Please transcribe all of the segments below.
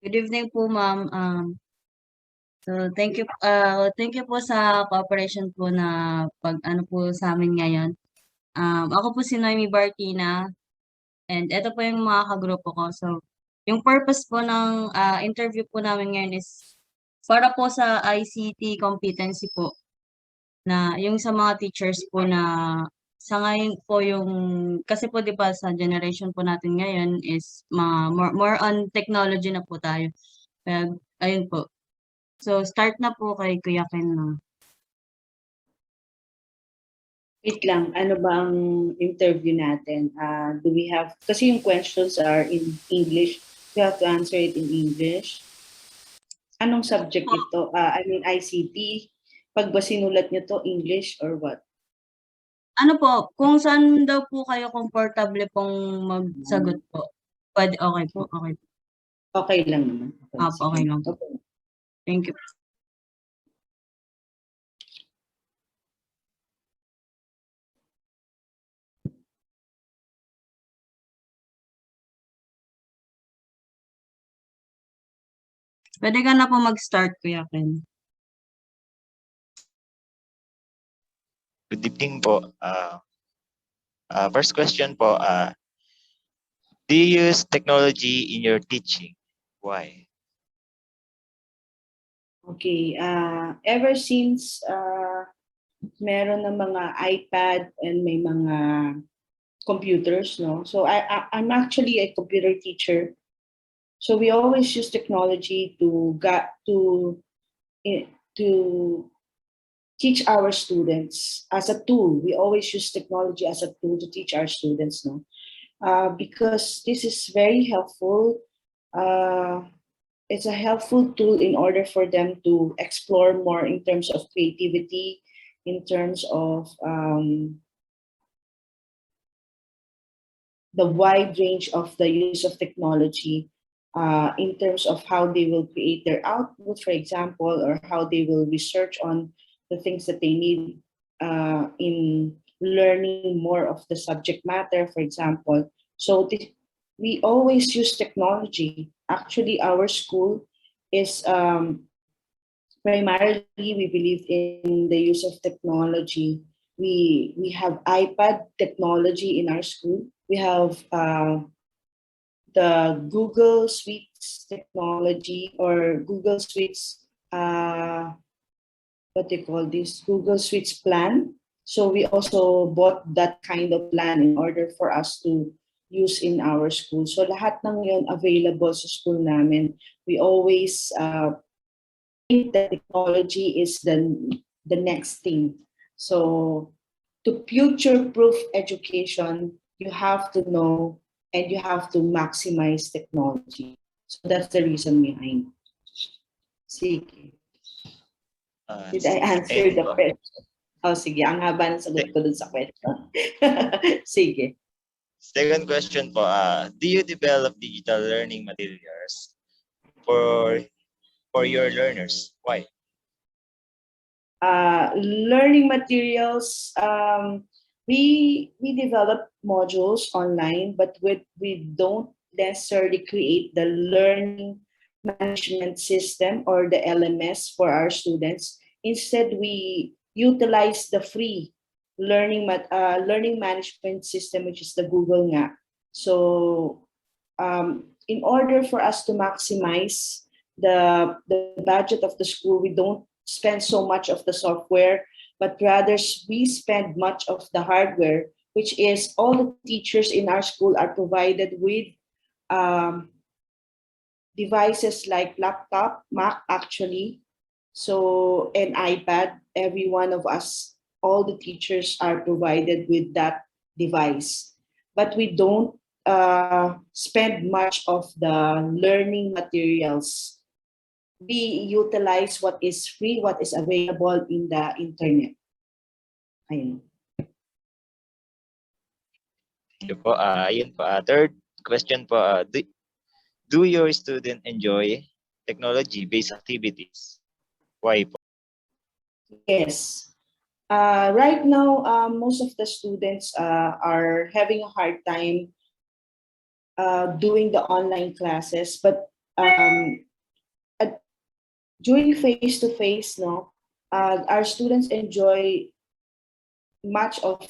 Good evening po, ma'am. So thank you po sa cooperation po na pag-ano po sa'min ngayon. Ako po si Noemi Bartina and eto po yung mga kagrupo ko. So, yung purpose po ng, interview po namin ngayon is para po sa ICT competency po na yung sa mga teachers po na sa ngayon po yung kasi po 'di ba sa generation po natin ngayon is more on technology na po tayo. Kaya ayun po. So, start na po kay Kuya Ken na. Wait lang, ano ba ang interview natin? Do we have, kasi yung questions are in English, we have to answer it in English. Anong subject ito? I mean ICT. Pag ba sinulat nyo to, English or what? Ano po, kung saan daw po kayo komportable pong magsagot po. Pwede, okay po, okay po. Okay lang naman. Opo, okay lang po. Okay. Thank you. Pwede ka na po mag-start, Kuya Ken. Good evening po. First question po, do you use technology in your teaching? Why? Okay. Ever since meron ng mga iPad and may mga computers, no? So I'm actually a computer teacher. So we always use technology to teach our students as a tool. We always use technology as a tool to teach our students, no? Because this is very helpful. It's a helpful tool in order for them to explore more in terms of creativity, in terms of the wide range of the use of technology, in terms of how they will create their output, for example, or how they will research on the things that they need in learning more of the subject matter, for example. So we always use technology. Actually, our school is primarily we believe in the use of technology. We have iPad technology in our school. We have the Google Suites technology or Google Suites, what they call this, Google Suites plan. So we also bought that kind of plan in order for us to use in our school. So lahat ng yun available sa school namin. We always think that technology is the next thing. So to future-proof education, you have to know and you have to maximize technology. So that's the reason behind. Sige. Did I answer the question? Oh, sige. Ang haba ng sagot ko dun sa question. Sige. Second question po, do you develop digital learning materials for your learners? Why? Learning materials, we develop modules online, but we don't necessarily create the learning management system or the LMS for our students. Instead, we utilize the free learning management system, which is the Google nga. So in order for us to maximize the budget of the school, we don't spend so much of the software, but rather we spend much of the hardware, which is all the teachers in our school are provided with devices like laptop, Mac actually, so an iPad. Every one of us, all the teachers are provided with that device, but we don't spend much of the learning materials. We utilize what is free, what is available in the internet. Ayun. Yun po, yun po. Third question po, do your student enjoy technology-based activities? Why po? Yes. Right now, most of the students are having a hard time doing the online classes, but um, during face-to-face, no, our students enjoy much of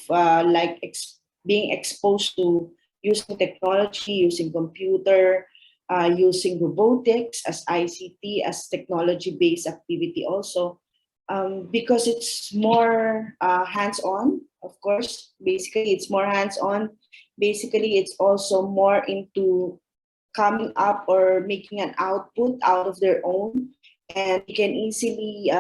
being exposed to using technology, using computer, using robotics as ICT, as technology-based activity also, because it's more hands-on, of course. Basically, it's more hands-on. Basically, it's also more into coming up or making an output out of their own, and you can easily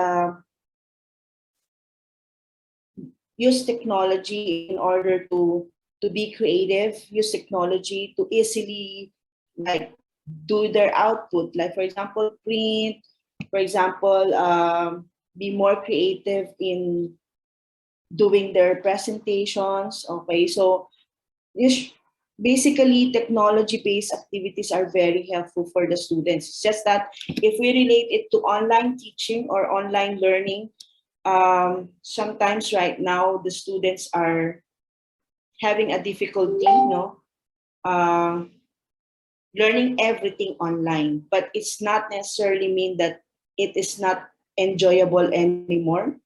use technology in order to be creative, use technology to easily like do their output, like for example print, for example be more creative in doing their presentations. Okay, so basically technology based activities are very helpful for the students. It's just that if we relate it to online teaching or online learning, sometimes right now the students are having a difficulty, uh, learning everything online. But it's not necessarily mean that it is not enjoyable anymore,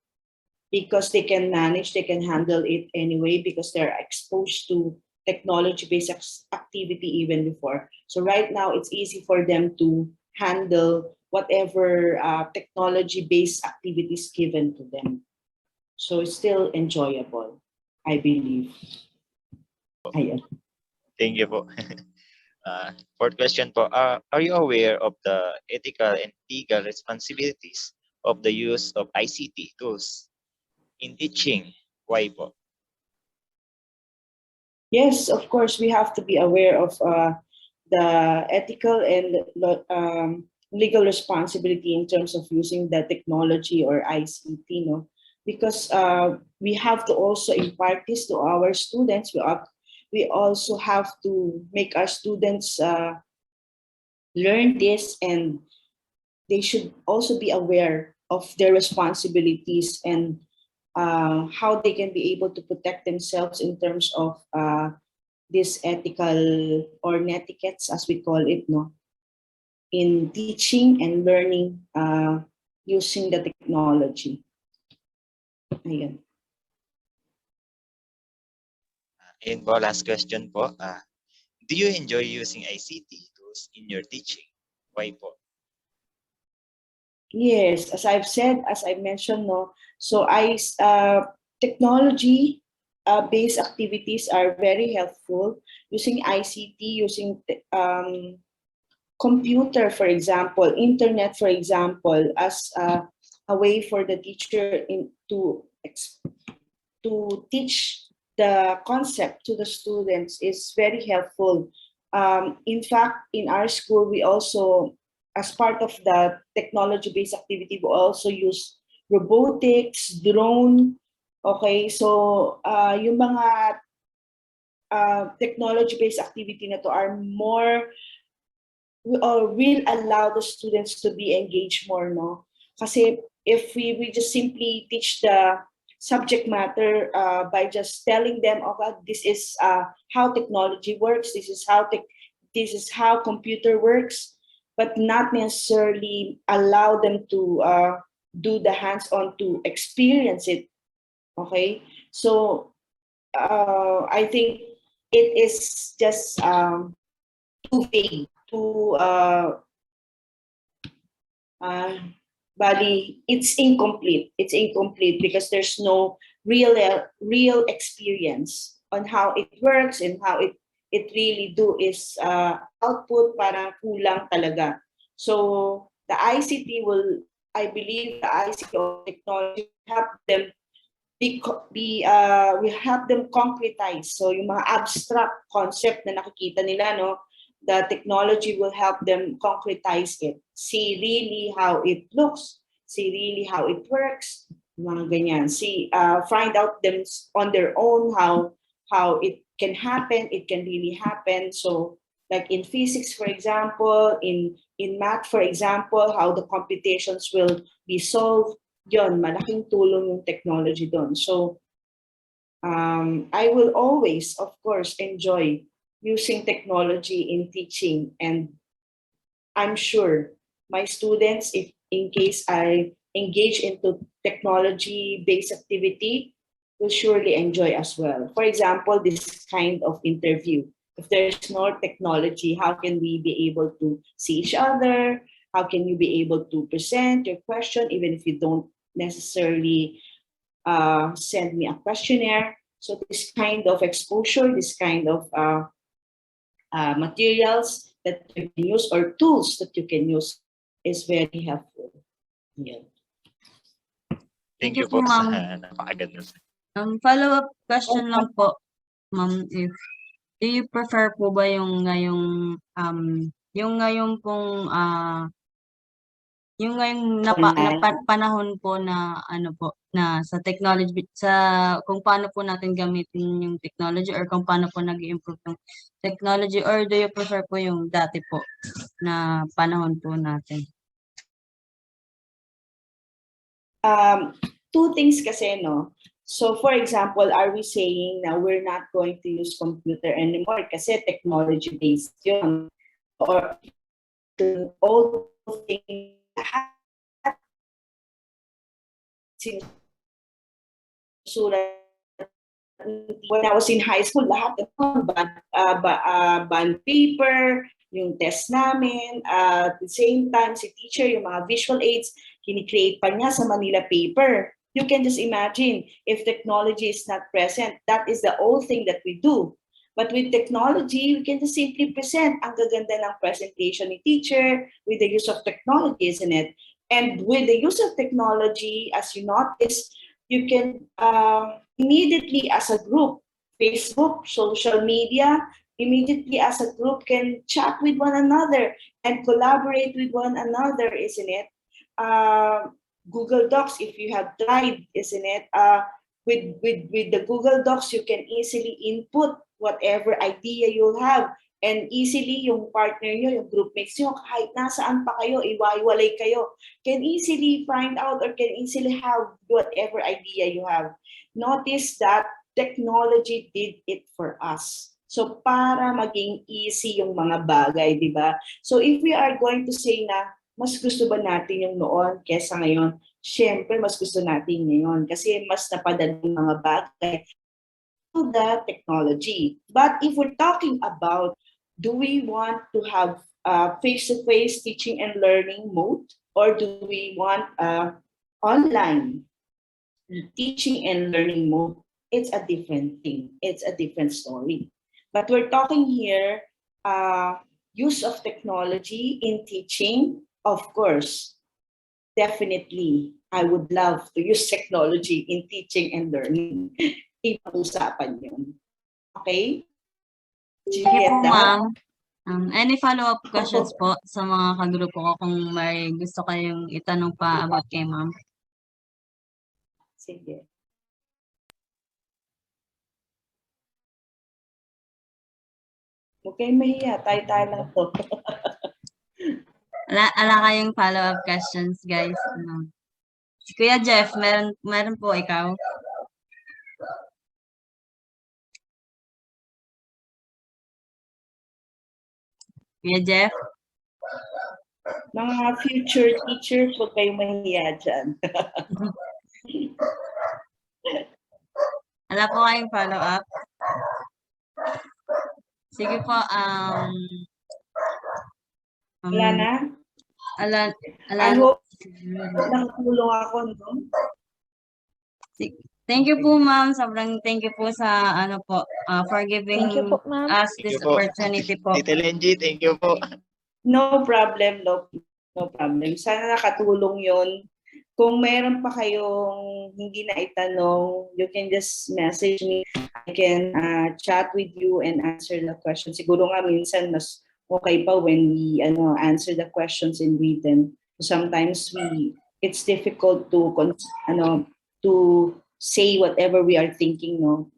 because they can manage, they can handle it anyway, because they're exposed to technology-based activity even before. So right now, it's easy for them to handle whatever technology-based activities given to them. So it's still enjoyable, I believe. Ayan. Thank you po. Fourth question po, are you aware of the ethical and legal responsibilities of the use of ICT tools in teaching? Why po? Yes, of course, we have to be aware of the ethical and legal responsibility in terms of using the technology or ICT, because we have to also impart this to our students. We also have to make our students learn this, and they should also be aware of their responsibilities and how they can be able to protect themselves in terms of this ethical or netiquettes, as we call it, in teaching and learning using the technology. Ayan. And po, last question po, do you enjoy using ICT tools in your teaching? Why po? Yes, as I've said, as I mentioned, so technology based activities are very helpful. Using ICT, using computer, for example, internet, for example, as a way for the teacher to teach the concept to the students is very helpful. In fact, in our school, we also, as part of the technology-based activity, we also use robotics, drone. Okay, so yung mga technology-based activity na to are more, will allow the students to be engaged more, Kasi if we just simply teach the subject matter by just telling them, okay, this is how technology works, this is how computer works, but not necessarily allow them to do the hands-on to experience it. Okay, so I think it is just too vague, too bali, it's incomplete. It's incomplete because there's no real experience on how it works and how it really do is output, para kulang talaga. So the ICT will, I believe, the ICT or technology help them we help them concretize. So yung mga abstract concept na nakikita nila, the technology will help them concretize it. See really how it looks, see really how it works, mga ganyan. See, find out them on their own how it can happen, it can really happen. So like in physics, for example, in math, for example, how the computations will be solved, yon, malaking tulong yung technology doon. So I will always, of course, enjoy using technology in teaching, and I'm sure my students, if in case I engage into technology-based activity, will surely enjoy as well. For example, this kind of interview. If there's no technology, how can we be able to see each other? How can you be able to present your question, even if you don't necessarily send me a questionnaire? So this kind of exposure, this kind of materials that you can use or tools that you can use is very helpful. Yeah. Thank Thank you you po, po ma'am. sa napakaganda. Follow-up question lang po, ma'am, if do you prefer po ba yung ngayong pong, yung ngayong Online. panahon po na ano po, na sa technology kung paano po natin gamitin yung technology or kung paano po nag-i-improve yung technology, or do you prefer po yung dati po na panahon po natin? Two things kasi, no? So, for example, are we saying na we're not going to use computer anymore kasi technology-based yun? Or all things sinusulat when I was in high school, lahat ng bond paper, yung test namin, at the same time, si teacher, yung mga visual aids, kini-create pa niya sa Manila paper. You can just imagine, if technology is not present, that is the old thing that we do. But with technology, we can just simply present. Ang gaganda ng presentation ni teacher with the use of technology, isn't it? And with the use of technology, as you notice, you can immediately as a group, Facebook, social media, immediately as a group can chat with one another and collaborate with one another, isn't it? Google Docs, if you have tried, isn't it? With the Google Docs, you can easily input whatever idea you have. And easily, yung partner nyo, yung groupmates nyo, kahit nasaan pa kayo, iwaiwalay kayo, can easily find out or can easily have whatever idea you have. Notice that technology did it for us. So, para maging easy yung mga bagay, di ba? So, if we are going to say na, mas gusto ba natin yung noon kesa ngayon? Siyempre, mas gusto natin ngayon kasi mas napadali yung mga bagay to the technology. But if we're talking about, do we want to have face-to-face teaching and learning mode, or do we want online teaching and learning mode? It's a different thing. It's a different story. But we're talking here use of technology in teaching, of course. Definitely, I would love to use technology in teaching and learning. Ibang-usapan yun. Okay? Did you get that? Ma'am, any follow-up questions po sa mga kagrupo ko kung may gusto kayong itanong pa about kay ma'am? Sige. Huwag kayong mahiya. Tayo-tayo lang to. Ala kayong follow-up questions, guys. Si Kuya Jeff, meron po ikaw? Kuya Jeff? Mga future teachers, huwag kayong mahiya dyan. Wala po kayong follow-up? Sige po, Wala na? I hope nakatulong ako, no? Thank you po, ma'am. Sobrang thank you po sa for giving Thank you po, ma'am. us Thank this you po. opportunity po. Tita Lenji, thank you po. No problem, no problem. Sana nakatulong yon. Kung meron pa kayong hindi na itanong, you can just message me. I can chat with you and answer the question. Siguro nga minsan mas okay pa when we answer the questions in written. Sometimes it's difficult to say whatever we are thinking, no?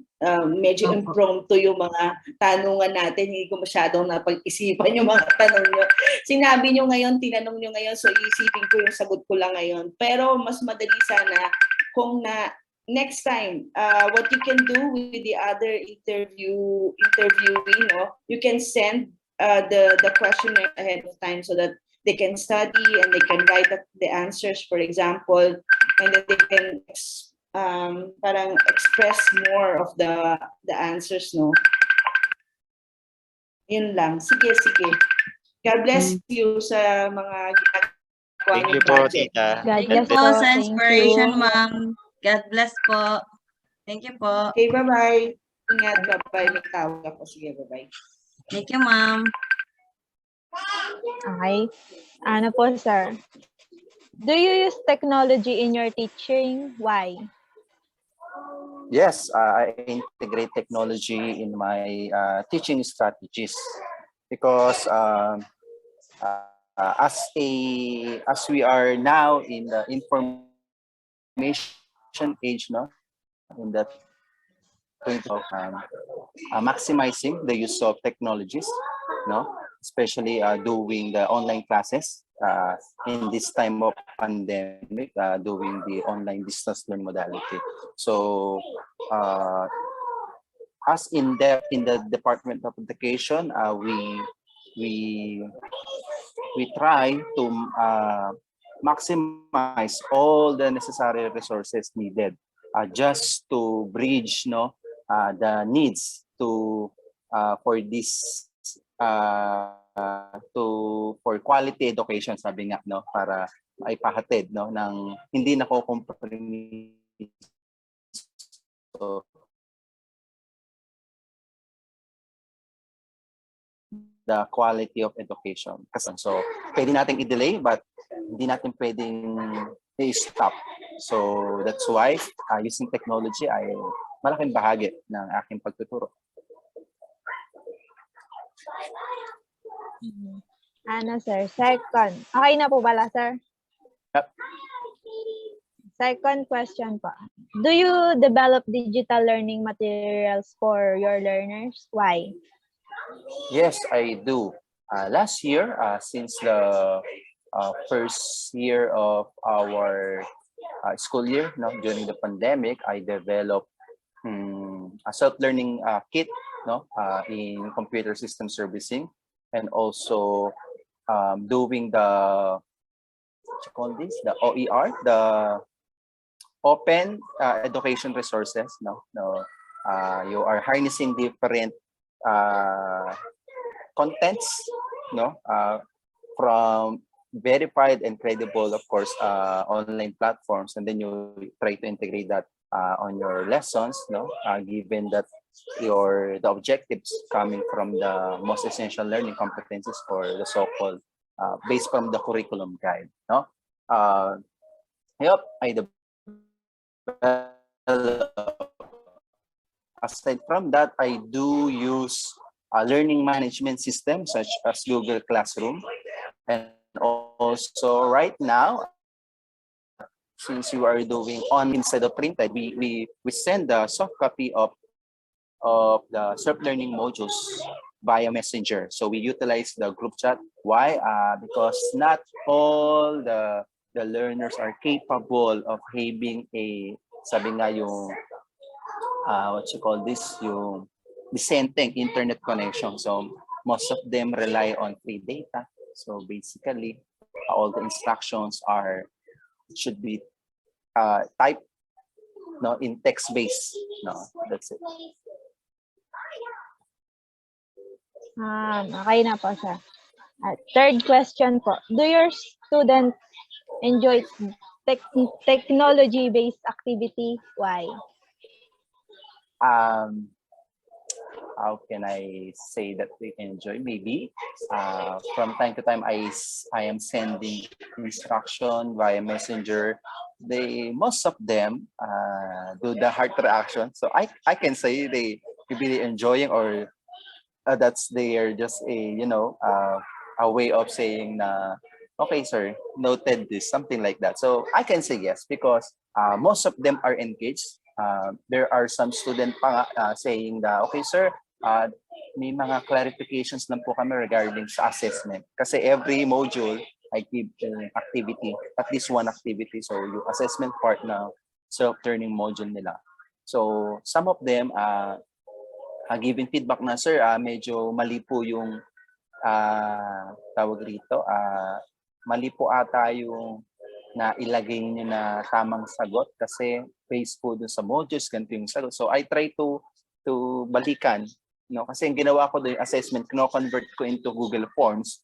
Medyo impromptu yung mga tanungan natin, hindi ko masyadong napag-isipan yung mga tanong nyo. Sinabi nyo ngayon, tinanong nyo ngayon, so iisipin ko yung sagot ko lang ngayon. Pero mas madali sana kung next time, what you can do with the other interviewee, no? You can send the questionnaire ahead of time so that they can study and they can write the answers, for example, and then they can parang express more of the answers, no? Yun lang. Sige, sige. God bless you sa mga ginagawa Thank you niyong po, project. tita. Thank God you bless. po Po. sa Thank inspiration, you. ma'am. God bless po. Thank you po. Okay, bye-bye. Ingat, bye-bye. May tawag ako. Sige, bye-bye. Thank you, ma'am. Okay. Ano po, sir? Do you use technology in your teaching? Why? Yes, I integrate technology in my teaching strategies because as we are now in the information age, no, in the of maximizing the use of technologies, no, especially doing the online classes in this time of pandemic, doing the online distance learning modality. So as in depth in the Department of Education, we try to maximize all the necessary resources needed just to bridge, no, the needs to for this for quality education, sabi nga, no, para maipahatid, no, ng hindi nakokompromise the quality of education. So, pwede natin i-delay but hindi natin pwedeng i-stop. So, that's why using technology ay malaking bahagi ng aking pagtuturo. Ano, sir? Second. Okay na po pala, sir? Yep. Second question po. Do you develop digital learning materials for your learners? Why? Yes, I do. Last year, since the first year of our school year, no, during the pandemic, I developed a self-learning kit, no, in computer system servicing, and also doing the what you call this, the OER, the open education resources. You are harnessing different contents, no, from verified and credible, of course, online platforms, and then you try to integrate that on your lessons, no, given that the objectives coming from the most essential learning competencies for the so-called based from the curriculum guide, no. Yep, I developed. Aside from that, I do use learning management systems such as Google Classroom. And also right now, since you are doing on instead of printed, we send the soft copy of the self-learning modules via Messenger. So we utilize the group chat. Why? Because not all the learners are capable of having a, sabi nga yung what you call this, yung dissenting internet connection. So most of them rely on free data. So basically, all the instructions should be typed, no, in text base. No, that's it. Okay na po, sir. Third question po. Do your students enjoy technology-based activity? Why? How can I say that they enjoy? Maybe from time to time I am sending instruction via Messenger. Most of them do the heart reaction. So I can say they really enjoying, or that's their just a way of saying na, okay sir, noted this, something like that. So I can say yes because most of them are engaged. There are some student pa saying that, okay sir, may mga clarifications lang po kami regarding sa assessment. Kasi every module I give activity, at least one activity. So yung assessment part na self-learning module nila. So some of them giving feedback na, sir, medyo mali po yung tawag rito, mali po ata yung na ilagay niyo na tamang sagot kasi based po dun sa modules, ganito yung sagot. So I try to balikan, kasi yung ginawa ko doon yung assessment, kino-convert ko into Google Forms.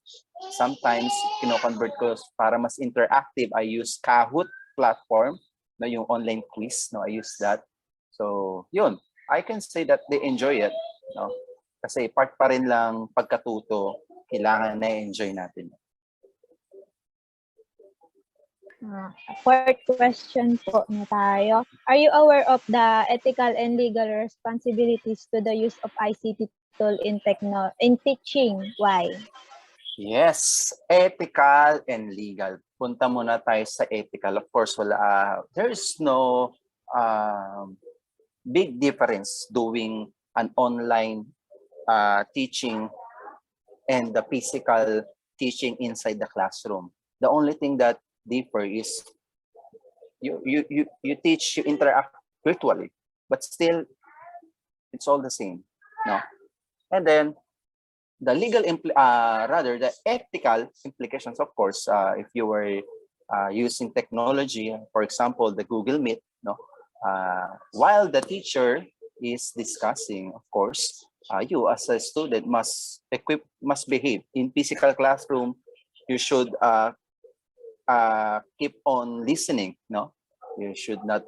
Sometimes kino-convert ko para mas interactive. I use Kahoot platform, yung online quiz, I use that. So yun, I can say that they enjoy it, kasi part pa rin lang pagkatuto, kailangan na enjoy natin. Fourth question po na tayo. Are you aware of the ethical and legal responsibilities to the use of ICT tool in teaching? Why? Yes, ethical and legal. Punta muna tayo sa ethical. Of course, there's no big difference doing an online teaching and the physical teaching inside the classroom. The only thing that differ is you teach, you interact virtually, but still it's all the same, And then the the ethical implications, of course, if you were using technology, for example, the Google Meet, while the teacher is discussing, of course, you as a student must behave. In physical classroom, you should keep on listening, you should not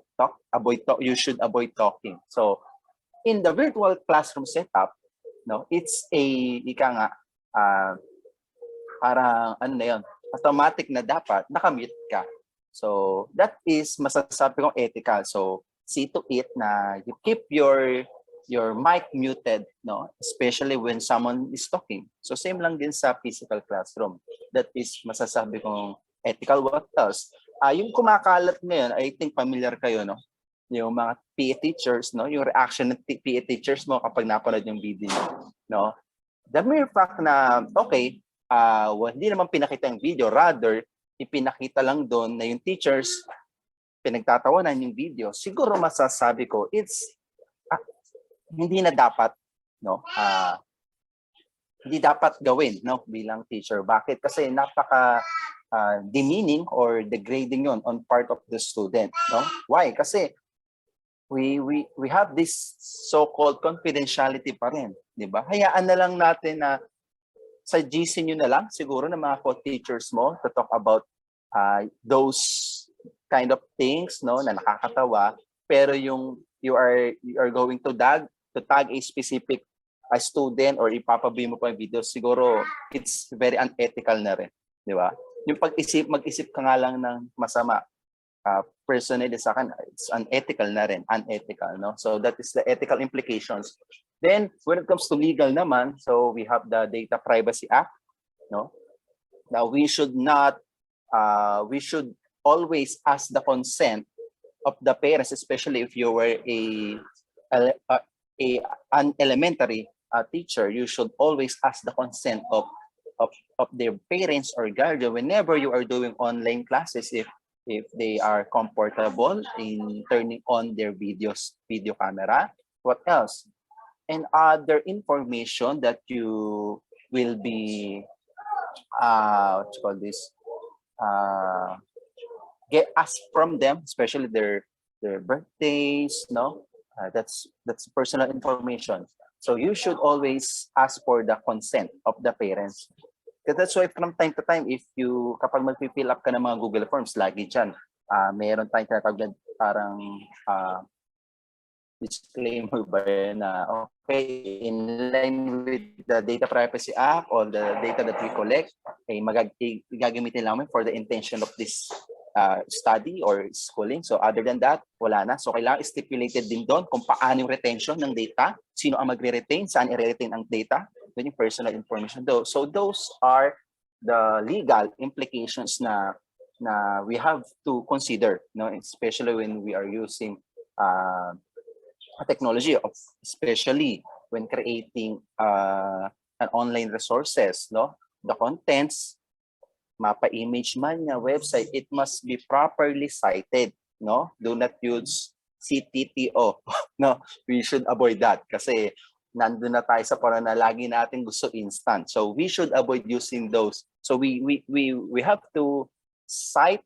you should avoid talking. So in the virtual classroom setup, it's parang automatic na dapat nakamute ka. So that is masasabi kong ethical. So see to it na you keep your mic muted, especially when someone is talking. So same lang din sa physical classroom. That is masasabi kong ethical. What else? Yung kumakalat ngayon, I think familiar kayo, yung mga PE teachers, yung reaction ng PE teachers mo kapag napanood yung video, The mere fact na, okay, hindi naman pinakita yung video, rather, ipinakita lang doon na yung teachers, pinagtatawanan yung video, siguro masasabi ko, it's hindi na dapat, hindi dapat gawin, bilang teacher. Bakit? Kasi napaka demeaning or degrading yon on part of the student, Why? Kasi we have this so-called confidentiality pa rin, di ba? Hayaan na lang natin na sa GC nyo na lang siguro ng mga co-teachers mo to talk about those kind of things, na nakakatawa, pero yung you are going to tag a specific student or ipapabigay mo pa yung video, siguro it's very unethical na rin, di ba? Yung mag-isip ka nga lang ng masama, personally sa akin, it's unethical na rin, unethical, So that is the ethical implications. Then, when it comes to legal naman, so we have the Data Privacy Act, Now, we should always ask the consent of the parents, especially if you were an elementary teacher. You should always ask the consent of their parents or guardian whenever you are doing online classes, if they are comfortable in turning on their video camera. What else? And other information that you will be get asked from them, especially their birthdays, that's personal information. So you should always ask for the consent of the parents. Because that's why from time to time, kapag mag-fill up ka ng mga Google Forms, lagi dyan, meron tayong tinatawag na parang disclaimer ba na, okay, in line with the Data Privacy Act, all the data that we collect, gagamitin namin for the intention of this study or schooling. So other than that, wala na. So kailangan stipulated din doon kung paano yung retention ng data, sino ang magre-retain, saan i-retain ang data, yung personal information. So those are the legal implications na we have to consider, especially when we are using a technology, especially when creating an online resources, the contents, mapa image man niya, website, it must be properly cited, Do not use CTTO, We should avoid that kasi nandun na tayo sa parang na lagi natin gusto instant. So we should avoid using those. So we have to cite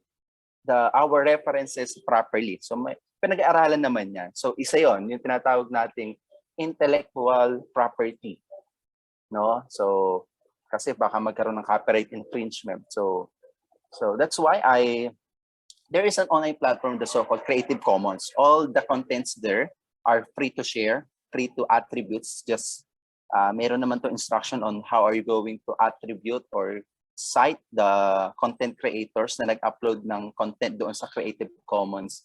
our references properly. So may pinag-aaralan naman yan. So isa yon, yung tinatawag nating intellectual property. No? So kasi baka magkaroon ng copyright infringement. So that's why there is an online platform, the so-called Creative Commons. All the contents there are free to share, free to attributes. Just meron naman to instruction on how are you going to attribute or cite the content creators na nag-upload ng content doon sa Creative Commons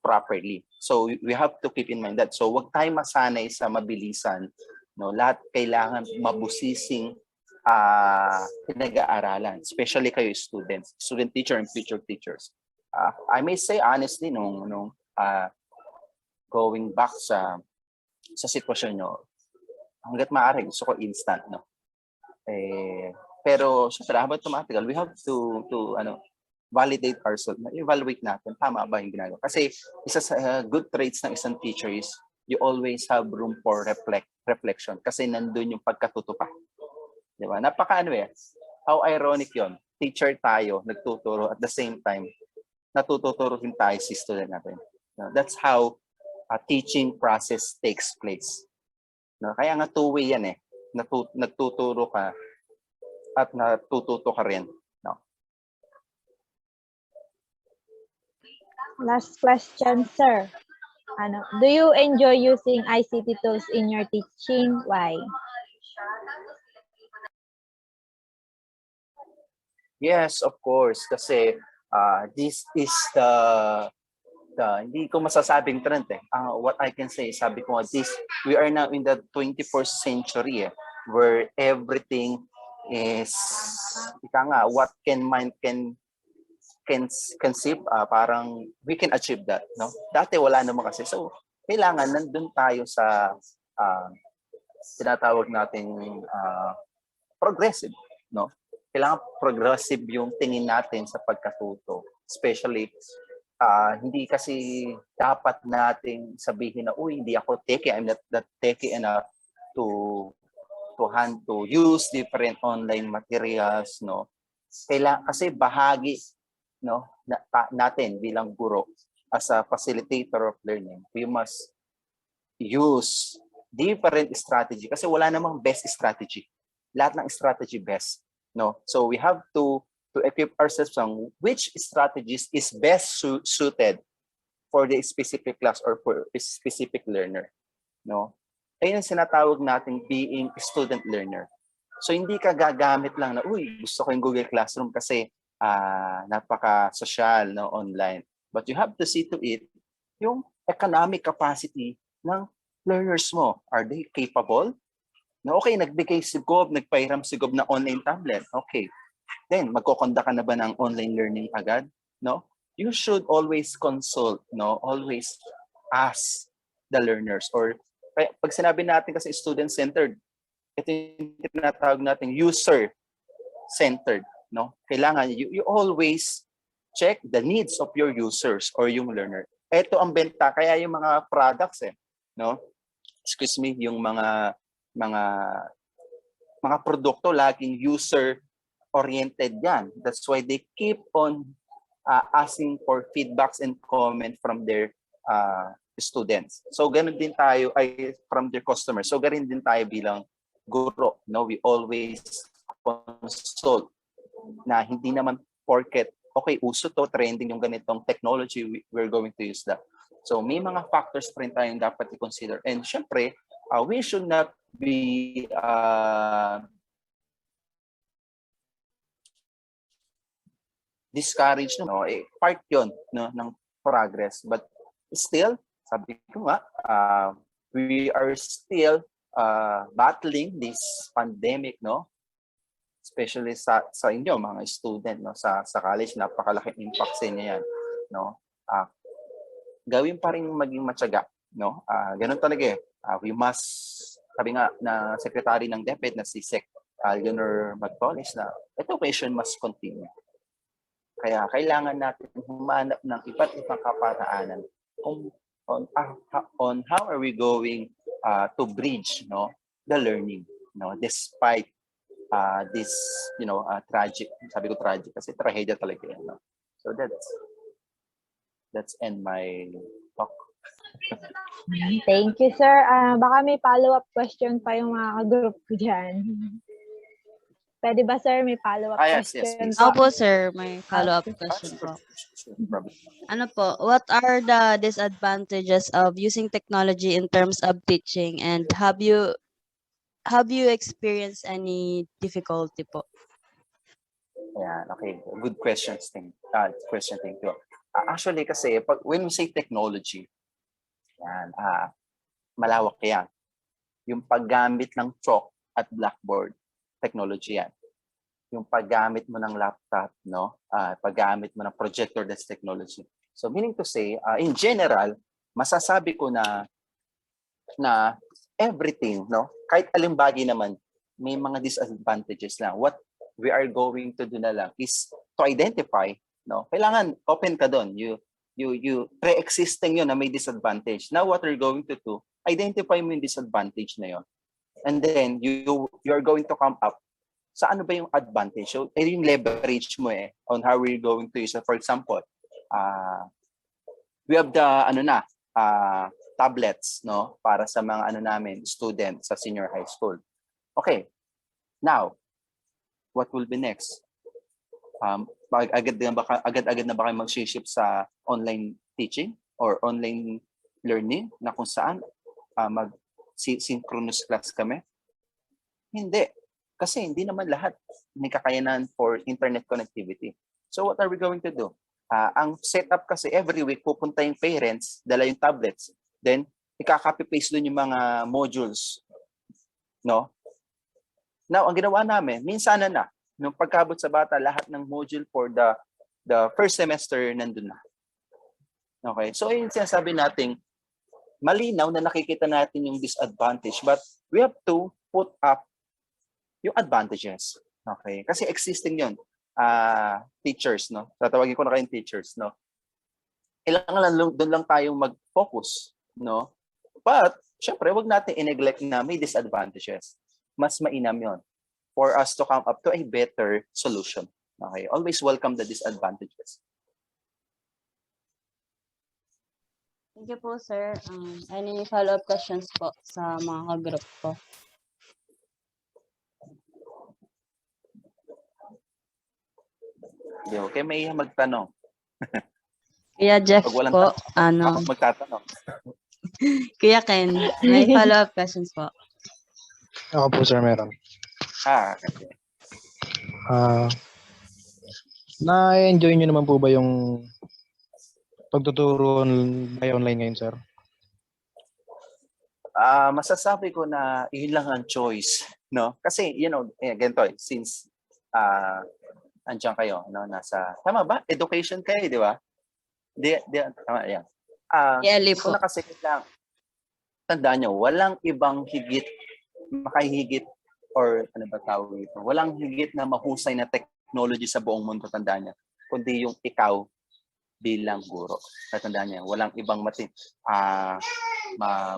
properly. So we have to keep in mind that. So wag tayo masanay sa mabilisan. No, lahat kailangan mabusising pinag-aaralan, especially kayo students, student teacher and future teachers. I may say honestly, nung going back sa sitwasyon nyo, hanggat maaari gusto ko instant, no? Pero syempre, habang tumatagal, we have to validate ourselves, evaluate natin, tama ba yung ginagawa? Kasi isa sa good traits ng isang teacher is you always have room for reflection kasi nandun yung pagkatuto pa. Di ba? How ironic yon. Teacher tayo, nagtuturo at the same time, natututuruin tayo si student natin. That's how a teaching process takes place. No? Kaya nga two-way yan eh. Nagtuturo ka at natututo ka rin. No? Last question, sir. Do you enjoy using ICT tools in your teaching? Why? Yes, of course. Kasi this is the hindi ko masasabing trend eh. What I can say, sabi ko, we are now in the 21st century where everything is, what mind can conceive, parang we can achieve that. No? Dati wala naman kasi. So, kailangan nandun tayo sa tinatawag nating progressive. No? Kailangan progressive yung tingin natin sa pagkatuto. Especially, hindi kasi dapat nating sabihin na, hindi ako techie, I'm not that techie enough to use different online materials, no? Kailangan kasi bahagi, no, natin bilang guro as a facilitator of learning, we must use different strategy kasi wala namang best strategy. Lahat ng strategy best, no? So we have to equip ourselves on which strategies is best suited for the specific class or for a specific learner, no? Ayun ang sinatawag nating being student learner. So hindi ka gagamit lang na, gusto ko yung Google Classroom kasi napaka-social, no, online. But you have to see to it yung economic capacity ng learners mo. Are they capable? No, okay, nagbigay sigub, nagpahiram sigub na online tablet. Okay. Then, magkokonda ka na ba ng online learning agad? No? You should always consult, no? Always ask the learners. Or, pag sinabi natin kasi student-centered, ito yung tinatawag natin user-centered, no? Kailangan, you always check the needs of your users or yung learner. Ito ang benta, kaya yung mga products, no? Excuse me, yung mga produkto laging user-oriented yan. That's why they keep on asking for feedbacks and comment from their students. So ganun din tayo from their customers. So ganun din tayo bilang guro. No, we always consult na hindi naman porket okay, uso to, trending yung ganitong technology, we're going to use that. So may mga factors pa rin tayong dapat i-consider. And syempre, we should not be discouraged, no? Part yun, no, ng progress. But still, sabi ko nga, we are still battling this pandemic, no? Especially sa inyo, mga student, no? Sa college, napakalaking impact sa inyo yan, no? Gawin pa rin maging matyaga, no? Ganun talaga we must, sabi nga na Secretary ng DepEd na si Sec. Leonor Magtones na education must continue. Kaya kailangan natin humanap ng iba't ibang kaparaanan on how are we going to bridge, the learning, despite this, tragic, sabi ko tragic kasi trahedya talaga yan. So that's end my talk. Thank you, sir. Baka may follow-up question pa yung mga group ko dyan. Pwede ba, sir? May follow-up Yes, question please. po. Opo, sir. May follow-up question po. Sure, no problem. Ano po, what are the disadvantages of using technology in terms of teaching, and have you experienced any difficulty po? Yeah, okay. Good questions. Thank you. Actually, kasi when we say technology, yan, malawak yan. Yung paggamit ng chalk at blackboard, technology yan. Yung paggamit mo ng laptop, paggamit mo ng projector, that's technology. So meaning to say, in general, masasabi ko na everything, kahit aling bagay naman, may mga disadvantages lang. What we are going to do na lang is to identify, kailangan open ka doon. You pre-existing yun na may disadvantage. Now what we're going to do, identify mo yung disadvantage na yun. And then you are going to come up sa ano ba yung advantage. So yung leverage mo on how we're going to use it. For example, we have the tablets, para sa mga namin students sa senior high school. Okay. Now, what will be next? Agad na ba kayo mag-shift sa online teaching or online learning na kung saan mag-synchronous class kami? Hindi. Kasi hindi naman lahat may kakayanan for internet connectivity. So what are we going to do? Ang setup kasi every week pupunta yung parents, dala yung tablets, then ika-copy-paste doon yung mga modules. Now, ang ginawa namin, minsan na, nung pagkabot sa bata, lahat ng module for the first semester nandun na. Okay? So yun sinasabi natin, malinaw na nakikita natin yung disadvantage, but we have to put up yung advantages. Okay? Kasi existing yun. Teachers, tatawagin ko na kayong teachers, kailangan doon lang tayong mag-focus, But, syempre, wag natin i-neglect na may disadvantages. Mas mainam yun for us to come up to a better solution. Okay? Always welcome the disadvantages. Thank you po, sir. Any follow-up questions po sa mga ka-group po? Okay, may magtanong. Kuya Jeff Pag walang po, ako magtatanong. Kuya Ken, may follow-up questions po. Ako po, sir, meron. Okay. Na-enjoy nyo naman po ba yung pagtuturo by online ngayon, sir? Masasabi ko na yun lang ang choice, Kasi, ganito, since andiyan kayo, nasa, tama ba? Education kayo, di ba? Tama, yan. Yeli po. Una kasi lang, tandaan nyo, walang ibang makahigit, or ano ba tawag ito? Walang higit na mahusay na technology sa buong mundo, tandaan nyo, kundi yung ikaw bilang guro. Tandaan nyo, walang ibang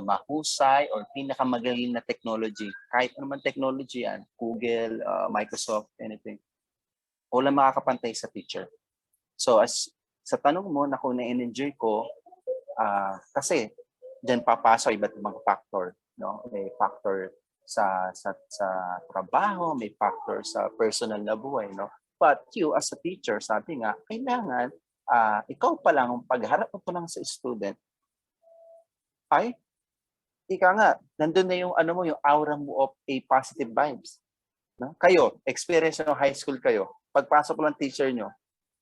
mahusay or pinakamagaling na technology. Kahit naman technology yan, Google, Microsoft, anything. Walang makakapantay sa teacher. So, sa tanong mo na kung na-enjoy ko, kasi dyan papasok iba't ibang factor. May factor sa trabaho, may factor sa personal na buhay. But you as a teacher, sabi nga, kailangan ikaw pa lang, pagharap mo pa lang sa student, ay, ika nga, nandun na yung yung aura mo of a positive vibes. Kayo, experience ng high school kayo, pagpasok lang teacher nyo,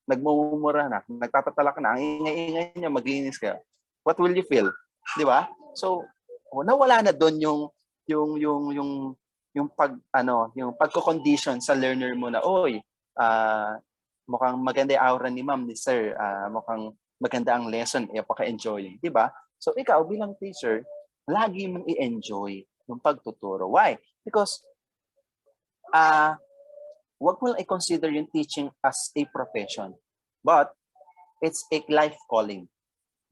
nagmumura na, nagtatatalak na, ang ingay-ingay nyo, maglinis kayo. What will you feel? Di ba? So, nawala na doon yung pagko-condition sa learner mo na, mukhang maganda yung aura ni ma'am, ni sir, mukhang maganda ang lesson, paka-enjoy. Di ba? So, ikaw bilang teacher, lagi mong i-enjoy yung pagtuturo. Why? Because, wag mo lang i-consider yung teaching as a profession, but it's a life calling.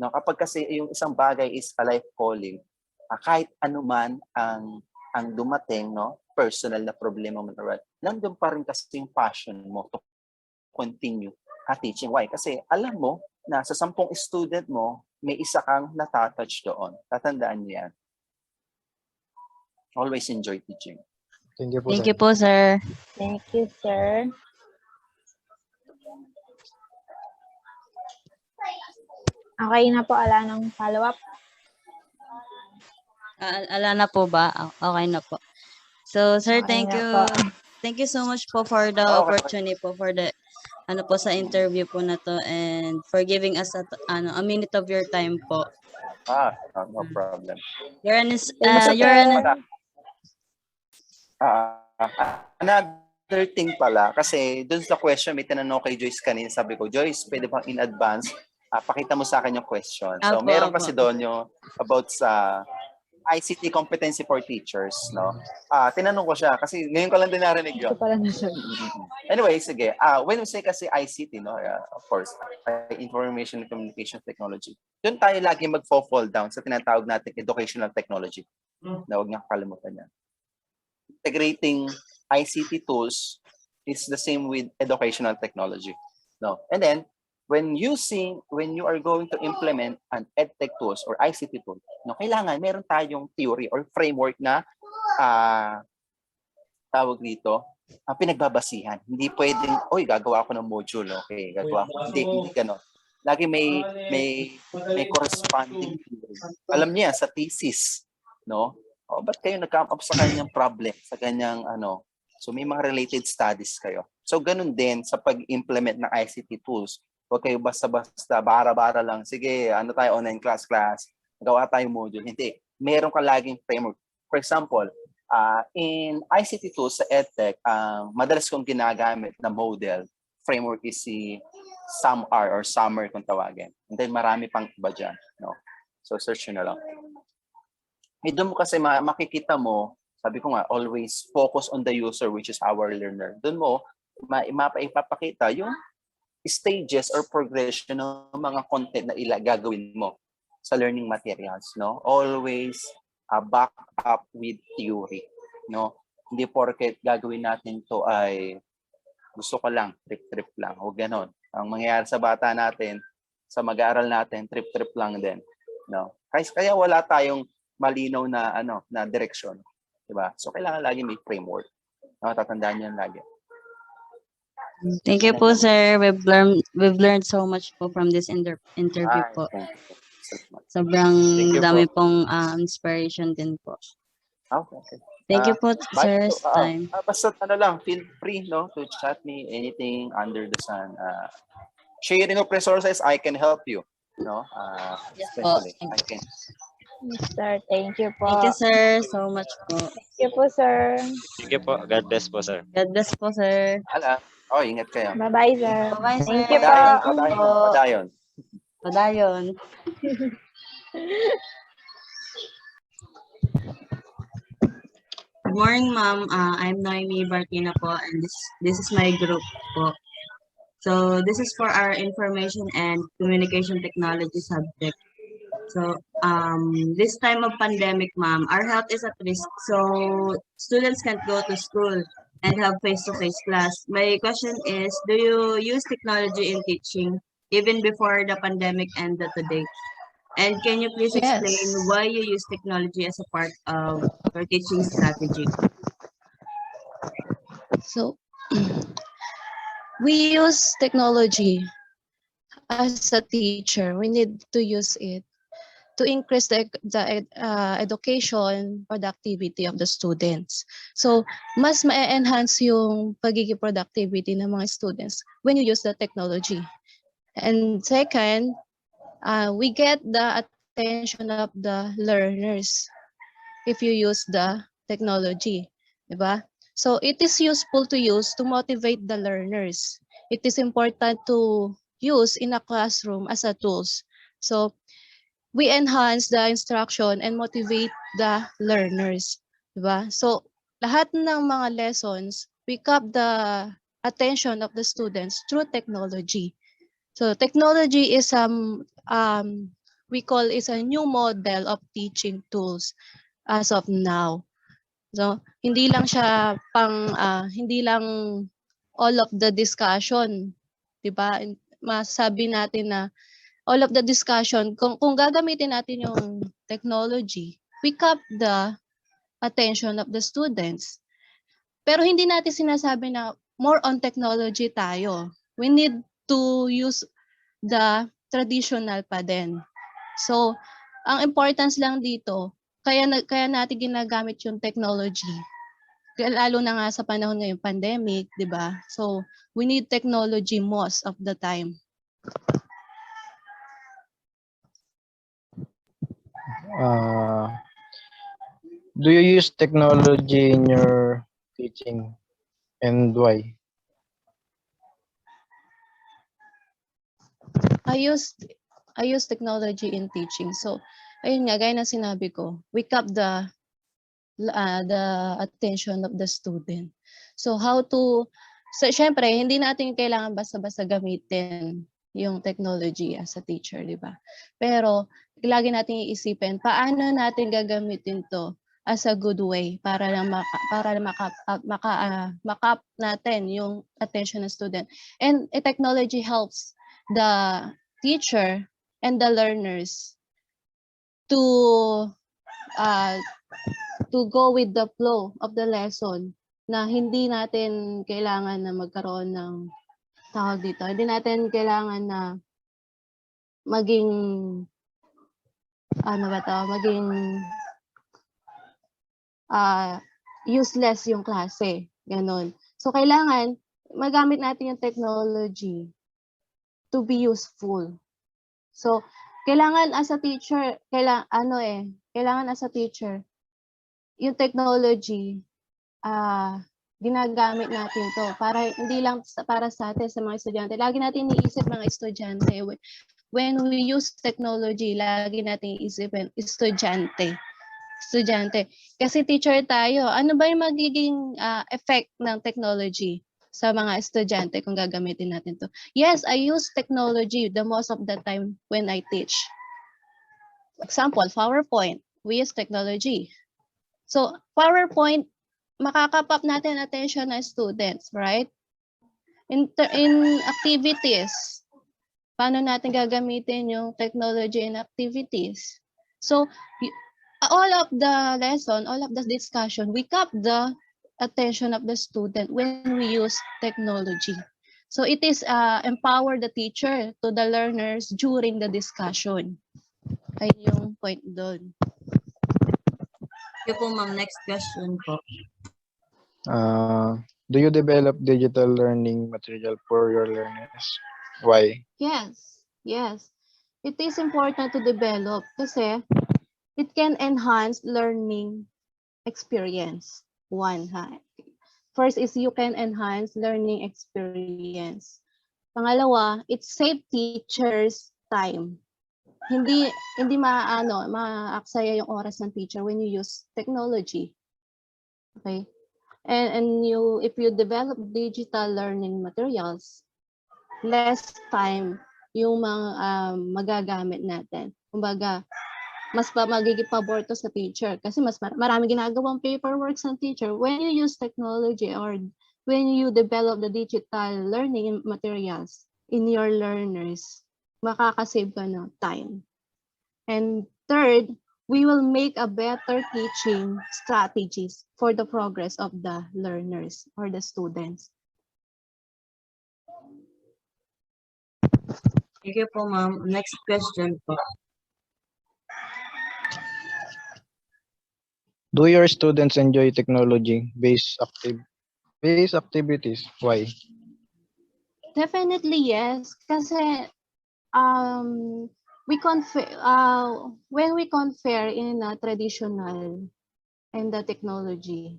Kapag kasi yung isang bagay is a life calling, kahit anuman ang dumating, no, personal na problema mo, nandun pa rin kasi yung passion mo to continue teaching. Why? Kasi alam mo na sa 10 student mo, may isa kang natatouch doon. Tatandaan niyo yan. Always enjoy teaching. Thank you po, Thank sir. you po, sir. Thank you, sir. Okay na po, ala ng follow-up. Ala na po ba? Okay na po. So, sir, Okay thank na you. po. Thank you so much po for the Okay. opportunity po for the po sa interview po na to and for giving us a minute of your time po. No problem. You're an Thank you, you're an sir. Another thing pala, kasi dun sa question, may tinanong kay Joyce kanina, sabi ko, Joyce, pwede bang in advance, pakita mo sa akin yung question. So, Apo, meron apo. kasi doon yung about sa ICT Competency for Teachers, no? Tinanong ko siya, kasi ngayon ko lang din narinig yun. Ito pala na, sir. Anyway, sige. When we say kasi ICT, no, of course, Information and Communication Technology, doon tayo lagi mag-fall down sa tinatawag natin educational technology. Na huwag niyo kakalimutan yan. Integrating ICT tools is the same with educational technology. No, and then when you are going to implement an edtech tools or ICT tool, no, kailangan meron tayong theory or framework na tawag dito, pinagbabasihan. Hindi pwedeng, gagawa ako ng module, okay, gagawa ko. Hindi gano'n. Lagi may corresponding theory. Alam niya sa thesis, no? Ba't kayo nag-come up sa kanyang problem, sa kanyang so may mga related studies kayo. So ganun din sa pag-implement ng ICT tools. Huwag kayo basta-basta, bara-bara lang. Sige, tayo online class, gawa tayo module. Hindi. Meron ka laging framework. For example, in ICT tools sa EdTech, madalas kong ginagamit na model, framework is si SumR or Summer kung tawagin. And then marami pang iba dyan. No? So search nyo na lang. Doon mo kasi makikita mo, sabi ko nga, always focus on the user, which is our learner. Doon mo, ipapakita yung stages or progression ng mga content na gagawin mo sa learning materials. No? Always back up with theory. No? Hindi porket gagawin natin to ay gusto ko lang, trip-trip lang. O ganon. Ang mangyayari sa bata natin, sa mag-aaral natin, trip-trip lang din. No? Kaya wala tayong malinaw na direksyon, 'di ba? So kailangan lagi may framework. No, tatandaan niyo lagi. Thank you po, sir. We've learned so much po from this interview po. Thank you so much. Sobrang Thank you dami po. pong inspiration din po. Okay. Thank you po, sir, time. Basta lang, feel free, no, to chat me anything under the sun. Sharing of resources, I can help you. No, Yes po. especially I can. Sir, thank you po. Thank you, sir, so much po. Thank you po, sir. Thank you po. God bless po, sir. God bless po, sir. Ingat kayo. Bye-bye, sir. Bye-bye, sir. Thank you po. Padayon. Padayon. Good morning, ma'am. I'm Noemi Bartina po, and this is my group po. So this is for our information and communication technology subject. So this time of pandemic, ma'am, our health is at risk. So students can't go to school and have face-to-face class. My question is, do you use technology in teaching even before the pandemic ended today? And can you please explain why you use technology as a part of your teaching strategy? So, we use technology as a teacher. We need to use it to increase the education productivity of the students. So, mas ma-enhance yung pagiging productivity ng mga students when you use the technology. And second, we get the attention of the learners if you use the technology, diba? So it is useful to use to motivate the learners. It is important to use in a classroom as a tools. So we enhance the instruction and motivate the learners, diba? So lahat ng mga lessons, we cap the attention of the students through technology. So technology is we call is a new model of teaching tools as of now. So, hindi lang siya hindi lang all of the discussion, 'di ba? Masasabi natin na all of the discussion, kung gagamitin natin yung technology, we cap the attention of the students. Pero hindi natin sinasabi na more on technology tayo. We need to use the traditional pa din. So, ang importance lang dito, kaya natin ginagamit yung technology. Lalo na nga sa panahon ngayong pandemic, 'di ba? So, we need technology most of the time. Do you use technology in your teaching and why? I use technology in teaching. So, ayun nga, gaya ng sinabi ko, we cap the attention of the student. So, syempre, hindi natin kailangan basta-basta gamitin yung technology as a teacher, di ba? Pero, lagi natin iisipin, paano natin gagamitin to as a good way para makap natin yung attention ng student. And technology helps the teacher and the learners to go with the flow of the lesson, na hindi natin kailangan na magkaroon ng tawag dito. Hindi natin kailangan na maging useless yung klase. Ganon. So, kailangan magamit natin yung technology to be useful. So, kailangan as a teacher, kailangan as a teacher, yung technology, ginagamit natin to para hindi lang para sa atin, sa mga estudyante. Lagi natin iniisip mga estudyante. When we use technology, lagi natin iisipin estudyante. Kasi teacher tayo. Ano ba yung magiging effect ng technology sa mga estudyante kung gagamitin natin to? Yes, I use technology the most of the time when I teach. Example, PowerPoint. We use technology. So, PowerPoint, makakapap natin attention ng students, right? In activities, paano natin gagamitin yung technology in activities? So, all of the lesson, all of the discussion, we cap the attention of the student when we use technology. So, it is empower the teacher to the learners during the discussion. Ayun yung point doon. Thank you po, ma'am. Next question po. Do you develop digital learning material for your learners? Why? Yes. It is important to develop kasi it can enhance learning experience. First is you can enhance learning experience. Pangalawa, it save teachers time. Hindi maaksaya yung oras ng teacher when you use technology. Okay? And if you develop digital learning materials, less time yung mga magagamit natin. Kumbaga, mas magiging pabor to sa teacher kasi mas marami ginagawang paperwork ng teacher. When you use technology or when you develop the digital learning materials in your learners, makakasave ka ng time. And third, we will make a better teaching strategies for the progress of the learners or the students. Thank you po, ma'am. Next question po. Do your students enjoy technology-based activities? Why? Definitely yes, kasi when we compare in traditional and the technology,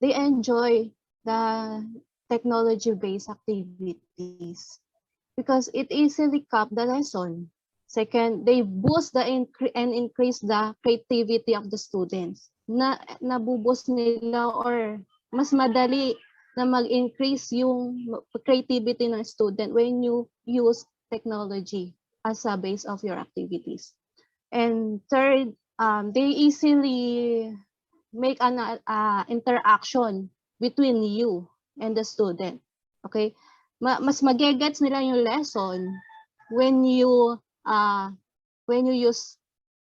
they enjoy the technology-based activities because it easily cap the lesson. Second, they boost and increase the creativity of the students. Nabuboost nila or mas madali na mag-increase yung creativity ng student when you use technology as a base of your activities. And third, they easily make an interaction between you and the student. Okay? Mas magegets nila yung lesson when you use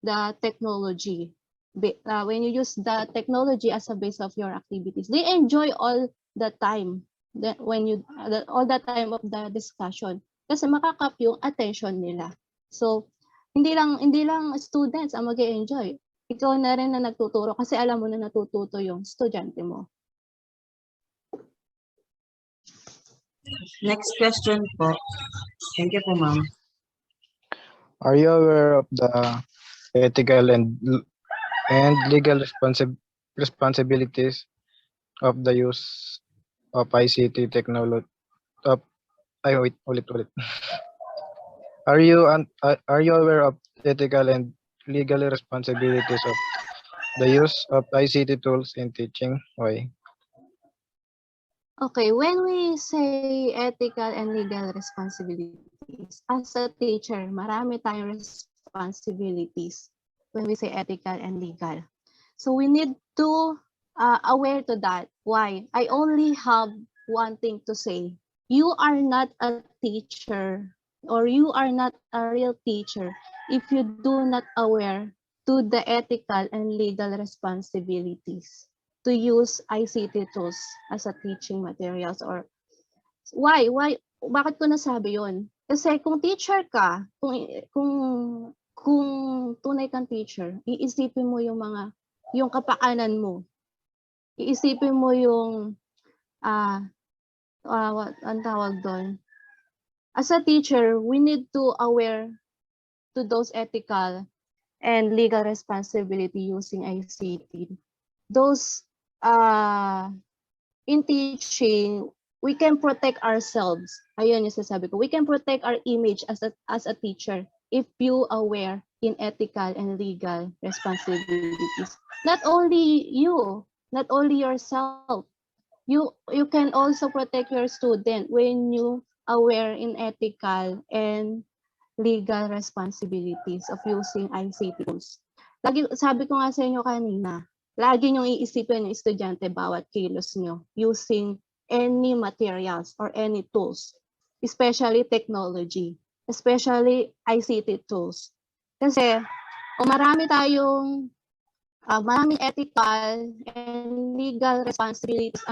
the technology. When you use the technology as a base of your activities. They enjoy all the time all the time of the discussion kasi makakap yung attention nila. So hindi lang students ang mag-enjoy. Ikaw na rin na nagtuturo kasi alam mo na natututo yung estudyante mo. Next question po. Thank you po, ma'am. Are you aware of the ethical and legal responsibilities of the use of ICT technology? Ulit. Are you aware of ethical and legal responsibilities of the use of ICT tools in teaching? Why? Okay, when we say ethical and legal responsibilities, as a teacher, marami tayong responsibilities when we say ethical and legal. So we need to aware to that. Why? I only have one thing to say. You are not a teacher or you are not a real teacher if you do not aware to the ethical and legal responsibilities to use ICT tools as a teaching materials. Or why bakit ko nasabi yon? Kasi kung teacher ka, kung tunay kang teacher, iisipin mo yung kapakanan mo. Iisipin mo yung what ang tawag doon? As a teacher, we need to aware to those ethical and legal responsibility using ICT. Those in teaching, we can protect ourselves. Ayun yung sasabi ko. We can protect our image as a teacher if you aware in ethical and legal responsibilities. Not only you, not only yourself. You can also protect your student when you aware in ethical and legal responsibilities of using ICT tools. Sabi ko nga sa inyo kanina, lagi niyong iisipin ng estudyante bawat kilos niyo using any materials or any tools, especially technology, especially ICT tools. Kasi maraming ethical and legal responsibilities.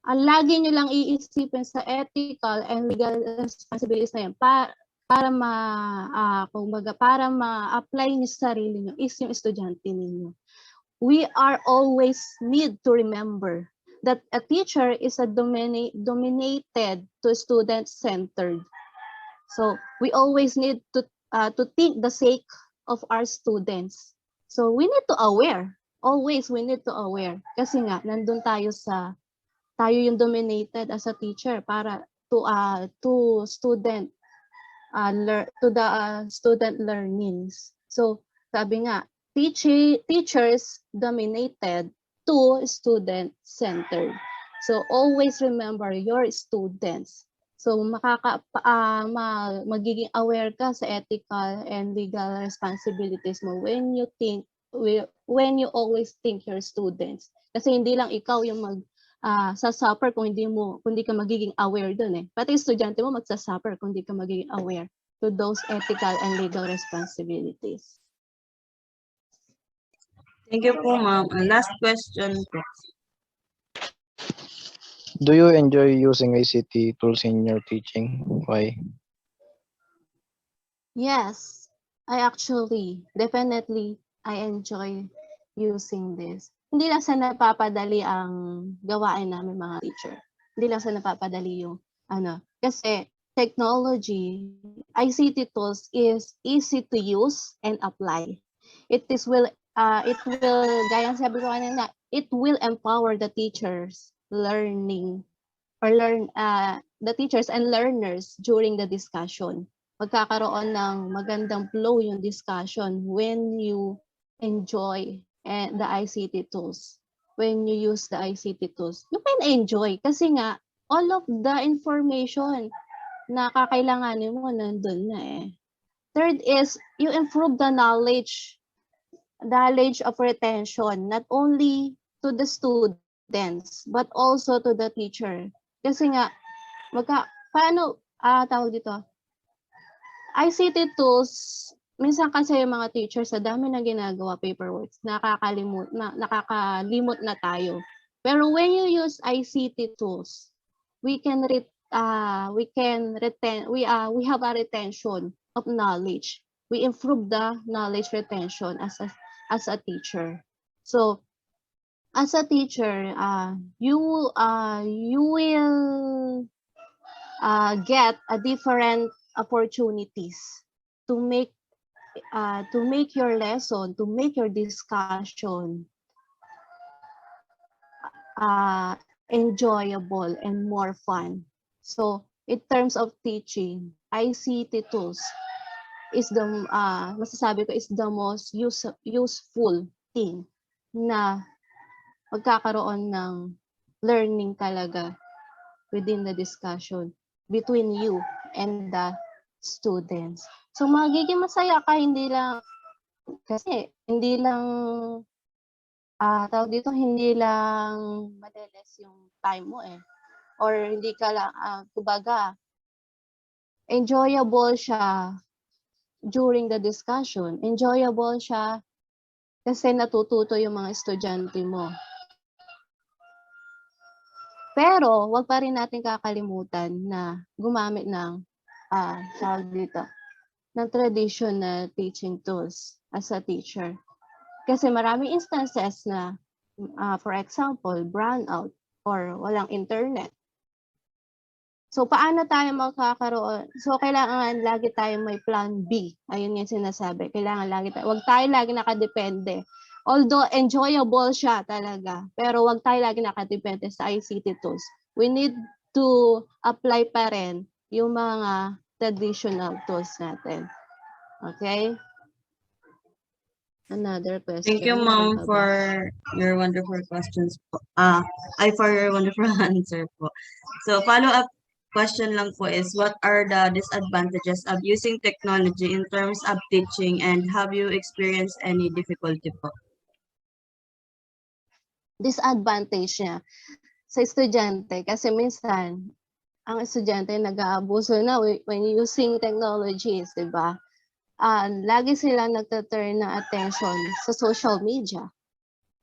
Ang lagi nyo lang iisipin sa ethical and legal responsibilities na yan para ma-apply nyo sa sarili nyo is yung estudyante ninyo. We are always need to remember that a teacher is a dominated to student-centered. So we always need to think the sake of our students. So we need to aware. Always we need to aware. Kasi nga, nandun tayo yung dominated as a teacher para to student to the student learnings. So sabi nga, teachers dominated to student centered. So always remember your students. So magiging aware ka sa ethical and legal responsibilities mo when you always think your students. Kasi hindi lang ikaw yung sasuffer kung hindi ka magiging aware dun eh. Pati estudyante mo magsasuffer kung hindi ka magiging aware to those ethical and legal responsibilities. Thank you po, ma'am. Last question po. Do you enjoy using ICT tools in your teaching? Why? Yes, definitely, I enjoy using this. Hindi lang sa napapadali ang gawain namin mga teacher. Hindi lang sa napapadali yung kasi technology, ICT tools is easy to use and apply. It will gaya sabi ko kanina, it will empower the teachers the teachers and learners during the discussion. Magkakaroon ng magandang flow yung discussion when you enjoy the ICT tools. When you use the ICT tools, you can enjoy kasi nga all of the information na kakailanganin mo nandun na eh. Third is you improve the knowledge of retention, not only to the students, but also to the teacher. Kasi nga, paano, tawag dito, ICT tools, minsan kasi yung mga teachers, sa dami na ginagawa paperwork, nakakalimot na tayo. Pero when you use ICT tools, we have a retention of knowledge. We improve the knowledge retention as a teacher. So as a teacher, you will get a different opportunities to make your lesson, to make your discussion enjoyable and more fun. So in terms of teaching, ICT tools is masasabi ko is the most useful thing na magkakaroon ng learning talaga within the discussion between you and the students. So magiging masaya ka, hindi lang tawag dito, hindi lang madalas yung time mo or hindi ka lang kumbaga enjoyable siya during the discussion. Enjoyable siya kasi natututo yung mga estudyante mo. Pero wag pa rin natin kakalimutan na gumamit ng tawag dito, ng traditional teaching tools as a teacher. Kasi maraming instances na for example, brownout or walang internet. So paano tayo magkakaroon? So kailangan lagi tayong may plan B. Ayun yung sinasabi. Kailangan wag tayo lagi nakadepende. Although enjoyable siya talaga, pero wag tayo lagi nakadepende sa ICT tools. We need to apply pa rin yung mga traditional tools natin. Okay? Another question. Thank you, Ma'am, for your wonderful questions po. For your wonderful answer po. So, follow-up question lang po is, what are the disadvantages of using technology in terms of teaching, and have you experienced any difficulty po? Disadvantage niya sa estudyante kasi minsan ang estudyante nag-aabuso na when using technologies, di ba? Lagi sila nagta-turn ng attention sa social media.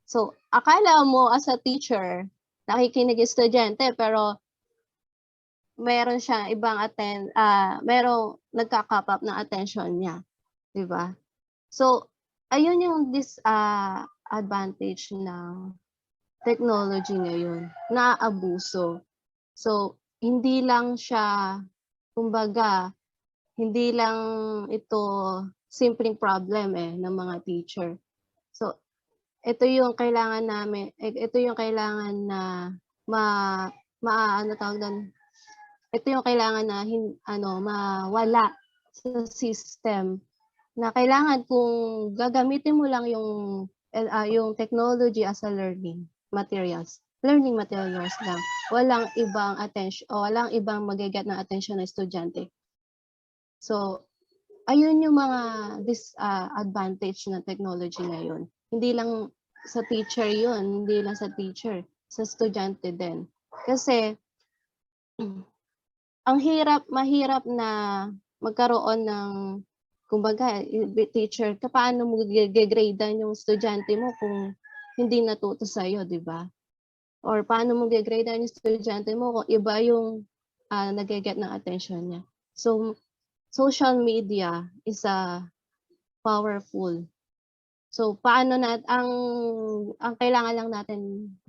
So, akala mo as a teacher, nakikinig estudyante, pero meron siyang ibang merong nagka-cup up ng attention niya. Di ba? So, ayun yung disadvantage ng technology ngayon, naaabuso. So, hindi lang siya, kumbaga, hindi lang ito simpleng problem ng mga teacher. So, ito yung kailangan na ito yung kailangan na mawala sa system, na kailangan kung gagamitin mo lang yung technology as a learning materials lang. Walang ibang attention o walang ibang magiget ng attention ng estudyante. So, ayun yung mga disadvantage ng technology ngayon. Hindi lang sa teacher yun, hindi lang sa teacher, sa estudyante din. Kasi, mahirap na magkaroon ng, kumbaga, teacher, paano mo gigradean yung estudyante mo kung hindi natuto sa'yo, di ba? Or paano mo gigradean yung estudyante mo kung iba yung nag-get ng attention niya. So, social media is powerful. So, paano ang kailangan lang natin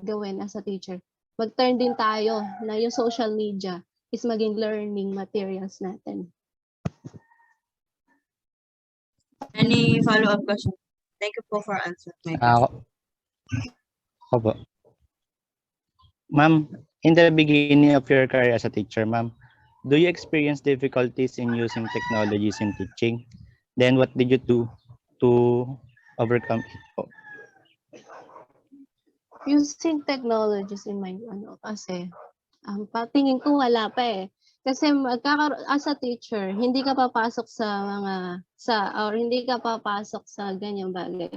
gawin as a teacher, mag-turn din tayo na yung social media is maging learning materials natin. Any follow-up question? Thank you po for answering my question. Opo. Ma'am, in the beginning of your career as a teacher, ma'am, do you experience difficulties in using technologies in teaching? Then what did you do to overcome it po? Using technologies in my kasi patingin ko wala pa Kasi as a teacher, hindi ka papasok or hindi ka papasok sa ganyang bagay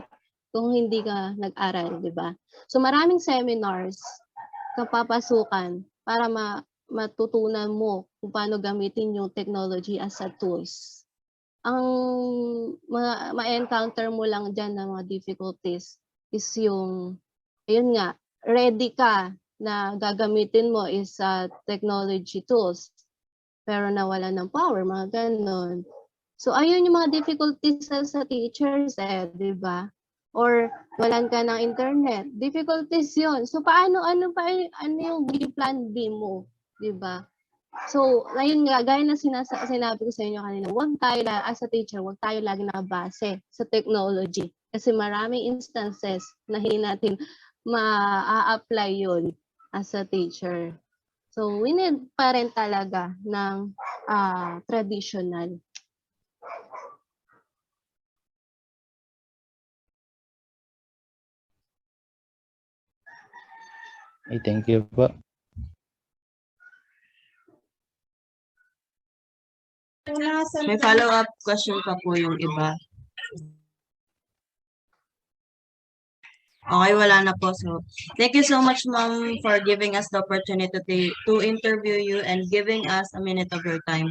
kung hindi ka nag-aral, di ba? So maraming seminars kapapasukan para matutunan mo kung paano gamitin yung technology as a tools. Ang ma-encounter mo lang dyan na mga difficulties is yung, ayun nga, ready ka na gagamitin mo is technology tools pero nawala ng power, mga ganon. So, ayun yung mga difficulties sa teachers di ba? Or walan ka ng internet. Difficulties yun. So, ano yung plan B mo, di ba? So, ayun nga, gaya na sinabi ko sa inyo kanina, as a teacher, huwag tayo lagi nakabase sa technology. Kasi maraming instances na hindi natin ma-apply yun as a teacher. So, we need pa rin talaga ng traditional. Thank you po. May follow-up question pa po yung iba. Okay, wala na po. So, thank you so much, ma'am, for giving us the opportunity to interview you and giving us a minute of your time.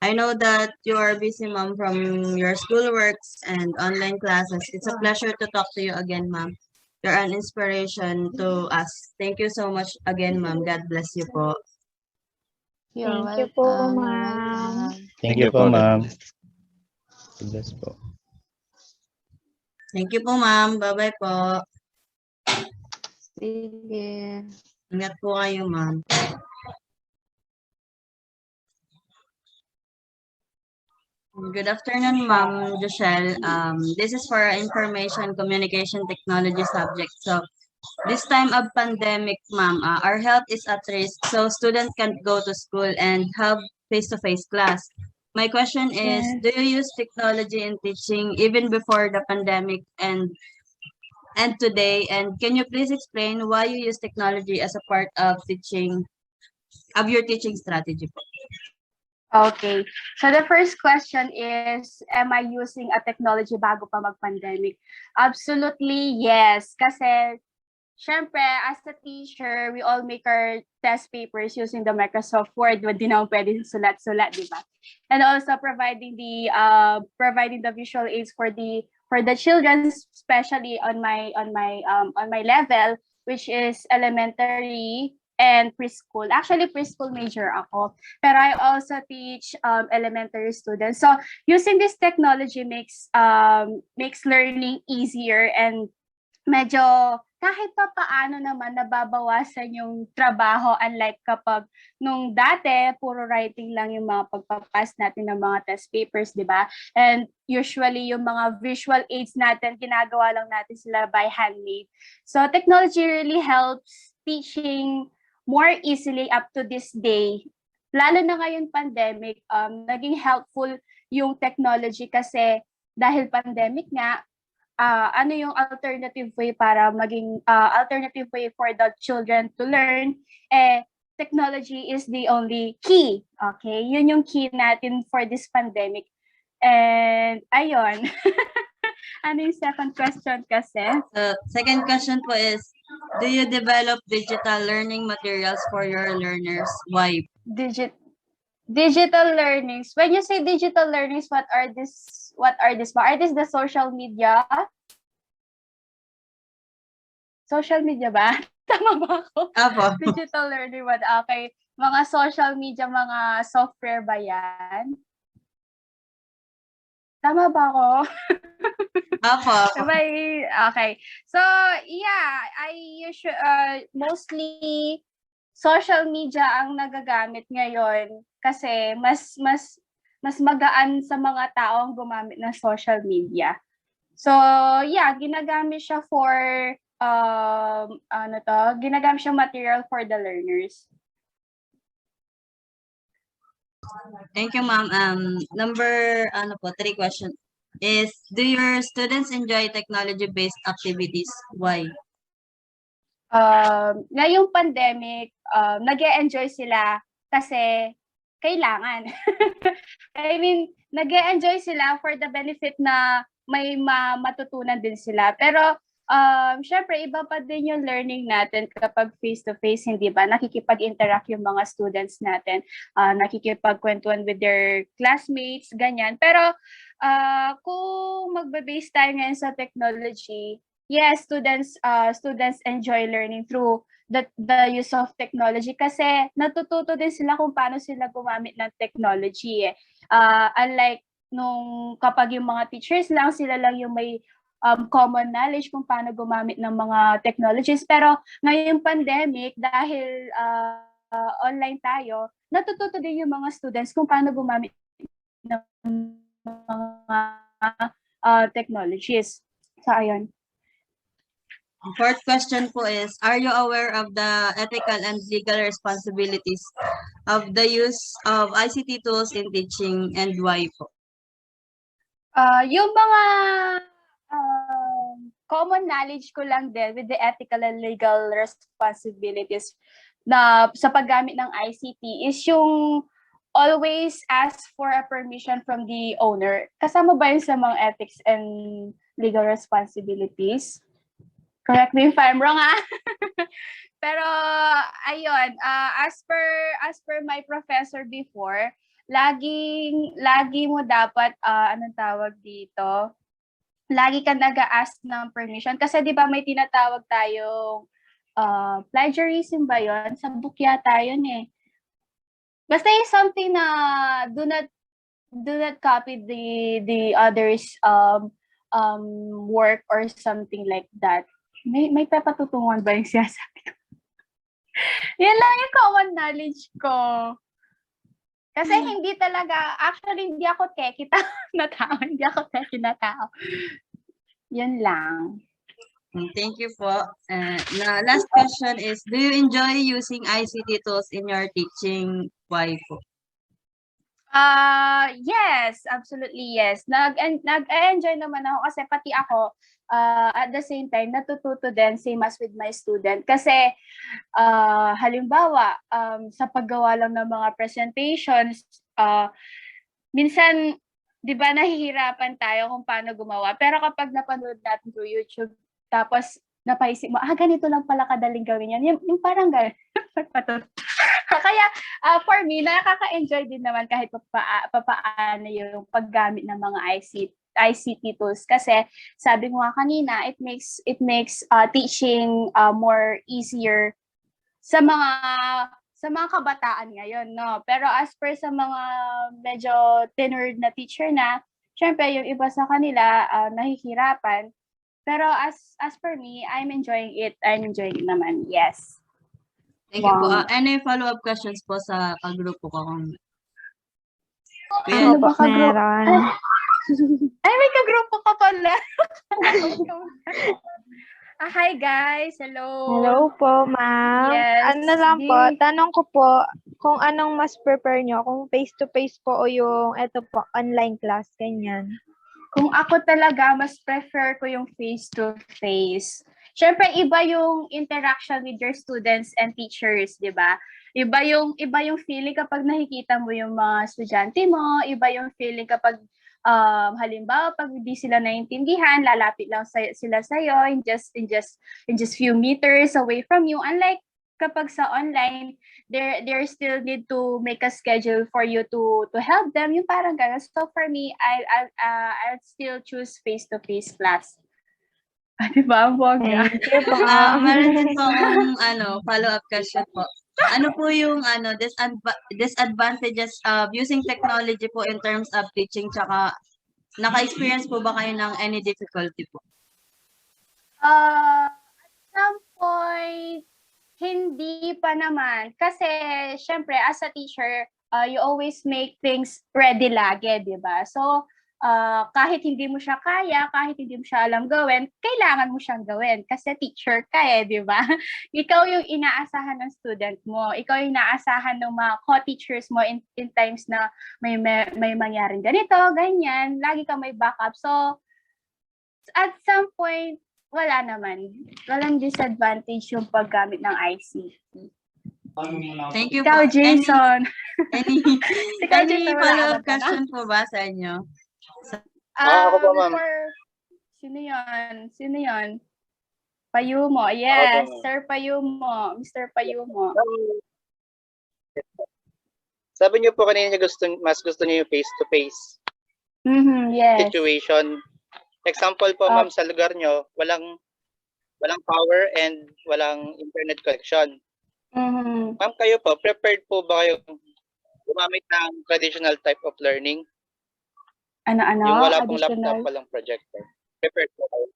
I know that you are busy, ma'am, from your schoolworks and online classes. It's a pleasure to talk to you again, ma'am. You're an inspiration to us. Thank you so much again, ma'am. God bless you po. You're Thank you po, welcome. ma'am. Thank you po, ma'am. Bless po. Thank you po, ma'am. Bye-bye po. Sige. Ingat po kayo, ma'am. Good afternoon, Ma'am Joshelle. This is for our information communication technology subject. So, this time of pandemic, ma'am, our health is at risk. So, students can't go to school and have face-to-face class. My question is, do you use technology in teaching even before the pandemic and today? And can you please explain why you use technology as a part of your teaching strategy po? Okay. So the first question is, am I using a technology bago pa mag-pandemic? Absolutely, yes. Kasi, syempre, as a teacher, we all make our test papers using the Microsoft Word. Hindi naman pwede sulat-sulat, di ba? And also providing the visual aids for the children, especially on my level, which is elementary and preschool. Actually, preschool major ako. Pero I also teach elementary students. So using this technology makes learning easier and medyo kahit pa paano naman nababawasan yung trabaho, unlike kapag nung dati puro writing lang yung mga pagpapas natin ng mga test papers, di ba? And usually yung mga visual aids natin, ginagawa lang natin sila by handmade. So technology really helps teaching more easily up to this day. Lalo na ngayon pandemic, naging helpful yung technology kasi dahil pandemic nga, ano yung alternative way para maging alternative way for the children to learn, technology is the only key. Okay? Yun yung key natin for this pandemic. And ayun. Ano yung second question kasi? So, second question po is, do you develop digital learning materials for your learners? Why? Digital learnings. When you say digital learnings, what are this? Are this the social media? Social media ba? Tama ba ako? Apo. Digital learning, what? Okay. Mga social media, mga software ba yan? Tama ba ako? Apo. Okay. So, yeah, I mostly social media ang nagagamit ngayon kasi mas magaan sa mga taong gumamit ng social media. So, yeah, ginagamit siya for ginagamit siya material for the learners. Thank you, ma'am. Number 3 question is, do your students enjoy technology-based activities? Why? Ngayong pandemic, nag-e-enjoy sila kasi kailangan. I mean, nag-e-enjoy sila for the benefit na may matutunan din sila. Pero syempre, iba pa din yung learning natin kapag face-to-face, hindi ba? Nakikipag-interact yung mga students natin, nakikipagkwentuhan with their classmates, ganyan. Pero kung magbe-base tayo ngayon sa technology, yes, students enjoy learning through the use of technology kasi natututo din sila kung paano sila gumamit ng technology eh. Unlike nung kapag yung mga teachers lang, sila lang yung may common knowledge kung paano gumamit ng mga technologies. Pero ngayong pandemic, dahil online tayo, natututo din yung mga students kung paano gumamit ng mga technologies. So, ayun. Fourth question po is, are you aware of the ethical and legal responsibilities of the use of ICT tools in teaching, and why po? Yung mga common knowledge ko lang din with the ethical and legal responsibilities na sa paggamit ng ICT is yung always ask for a permission from the owner. Kasama ba yun sa mga ethics and legal responsibilities? Correct me if I'm wrong, Pero ayun, as per my professor before, lagi mo dapat anong tawag dito? Lagi ka nag-a-ask ng permission kasi 'di ba may tinatawag tayong plagiarism ba 'yon? Sa book yata 'yun eh. Basta yung something na do not copy the others work or something like that. May papatutungan ba yung sinasabi ko? Yan lang yung common knowledge ko. Kasi hindi talaga, actually hindi ako techie na tao. Hindi ako techie na tao. Yan lang. Thank you po. Last question is, do you enjoy using ICT tools in your teaching? Why po? Yes, absolutely yes. Nag-enjoy naman ako kasi pati ako at the same time natututo din same as with my student kasi halimbawa sa paggawa lang ng mga presentations minsan 'di ba nahihirapan tayo kung paano gumawa pero kapag napanood natin through YouTube tapos napaisip mo ganito lang pala kadaling gawin yan yung parang gano'n. Kaya for me, nakaka-enjoy din naman kahit papaano yung paggamit ng mga ICT tools kasi sabi mo nga kanina, it makes teaching more easier sa mga kabataan ngayon, no? Pero as per sa mga medyo tenured na teacher na, syempre yung iba sa kanila nahihirapan. Pero as for me, I'm enjoying it. I'm enjoying it naman. Yes. Thank you po. Wow. Any follow-up questions po sa kagrupo ko? Ano po, meron. Ay, may kagrupo ka pala. Hi guys, hello. Hello po, ma'am. Yes. Ano lang po, tanong ko po, kung anong mas prefer nyo, kung face-to-face po o yung eto po, online class, ganyan. Kung ako talaga, mas prefer ko yung face-to-face. Siyempre, iba yung interaction with your students and teachers, di ba? Iba yung feeling kapag nakikita mo yung mga estudyante mo, iba yung feeling kapag halimbawa pag hindi sila naiintindihan, lalapit lang sila sa'yo in just few meters away from you. Unlike kapag sa online, there still need to make a schedule for you to help them. Yung parang gano'n. So for me, I'll still choose face-to-face class. Diba? Bongga. Thank you po. Meron din po akong follow-up question po. Ano po yung disadvantages of using technology po in terms of teaching, tsaka naka-experience po ba kayo ng any difficulty po? At some point, hindi pa naman. Kasi, syempre, as a teacher, you always make things ready lagi, di ba? So, kahit hindi mo siya kaya, kahit hindi mo siya alam gawin, kailangan mo siyang gawin kasi teacher ka di ba? Ikaw yung inaasahan ng student mo. Ikaw yung inaasahan ng mga co-teachers mo in times na may mangyaring ganito, ganyan. Lagi kang may backup. So, at some point, wala naman. Walang disadvantage yung paggamit ng ICT. Thank you po. Ikaw, Jason. Any Ikaw, any Jason, wala follow-up agad ka na? question po ba sa inyo? Ako po, ma'am. Sino yon? Sino yon? Payumo. Yes, ma'am. Sir Payumo. Mr. Payumo. Sabi niyo po kanina mas gusto niyo yung face-to-face Yes. situation. Example po, ma'am, sa lugar niyo, walang power and walang internet connection. Ma'am, kayo po, prepared po ba kayo gumamit ng traditional type of learning? Ano? Yung wala pong Additional? laptop, walang projector. Prepared po kayo? Ano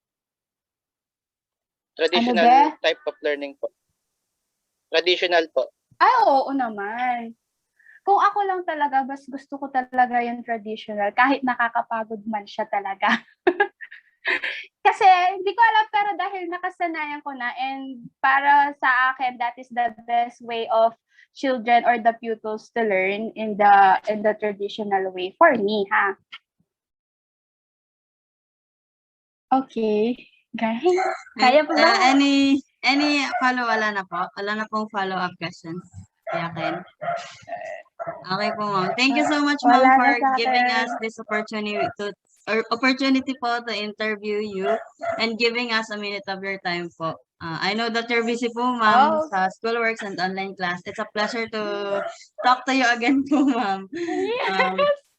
Traditional ba? type of learning po. Traditional po. Oo naman. Kung ako lang talaga, mas gusto ko talaga yung traditional, kahit nakakapagod man siya talaga. Kasi, hindi ko alam, pero dahil nakasanayan ko na, and para sa akin, that is the best way of children or the pupils to learn in the traditional way. For me, ha? Okay. Guys, kaya pa ba? Any wala na po? Wala na pong follow-up questions? Kaya Ken? Okay po, ma'am. Thank you so much, ma'am, Wala na for sa giving akin. us this opportunity po to interview you and giving us a minute of your time po. I know that you're busy po, ma'am, Oh. sa schoolworks and online class. It's a pleasure to talk to you again po, ma'am.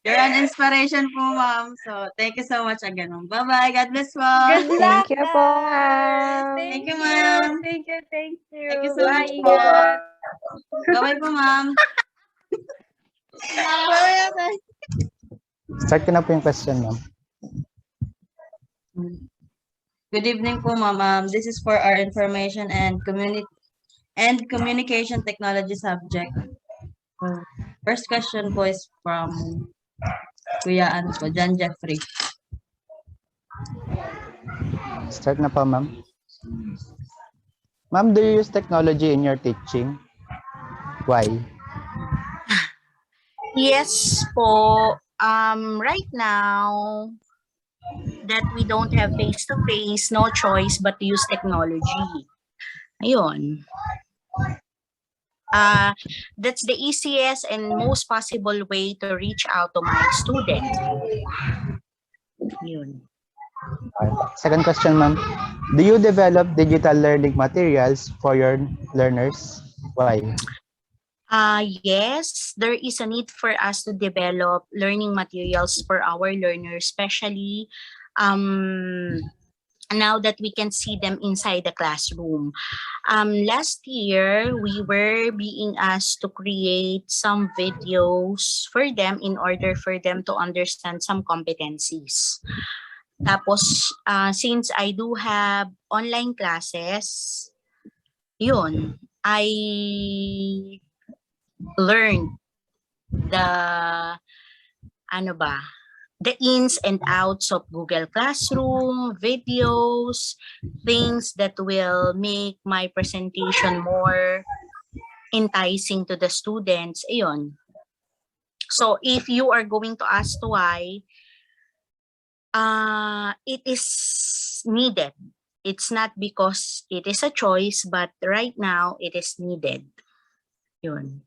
You're an inspiration po, ma'am. So, thank you so much again, ma'am. Bye-bye. God bless po. Good luck, Thank you po, guys. ma'am. Thank you, ma'am. Thank you. Thank you so much Bye, po. ingat. Bye-bye po, ma'am. Bye-bye. Start ko na po yung question, ma'am. Good evening po, ma'am. This is for our information and communication technology subject. First question po is from Kuya John Jeffrey. Start na po, ma'am. Ma'am, do you use technology in your teaching? Why? Yes po. Right now that we don't have face-to-face, no choice but to use technology. Ayun. That's the easiest and most possible way to reach out to my student. Yun. Second question, ma'am. Do you develop digital learning materials for your learners? Why? Yes, there is a need for us to develop learning materials for our learners, especially now that we can see them inside the classroom. Last year, we were being asked to create some videos for them in order for them to understand some competencies. Tapos, since I do have online classes, yun, I learned the ins and outs of Google Classroom, videos, things that will make my presentation more enticing to the students. Ayun. So if you are going to ask why, it is needed. It's not because it is a choice, but right now it is needed. Yun.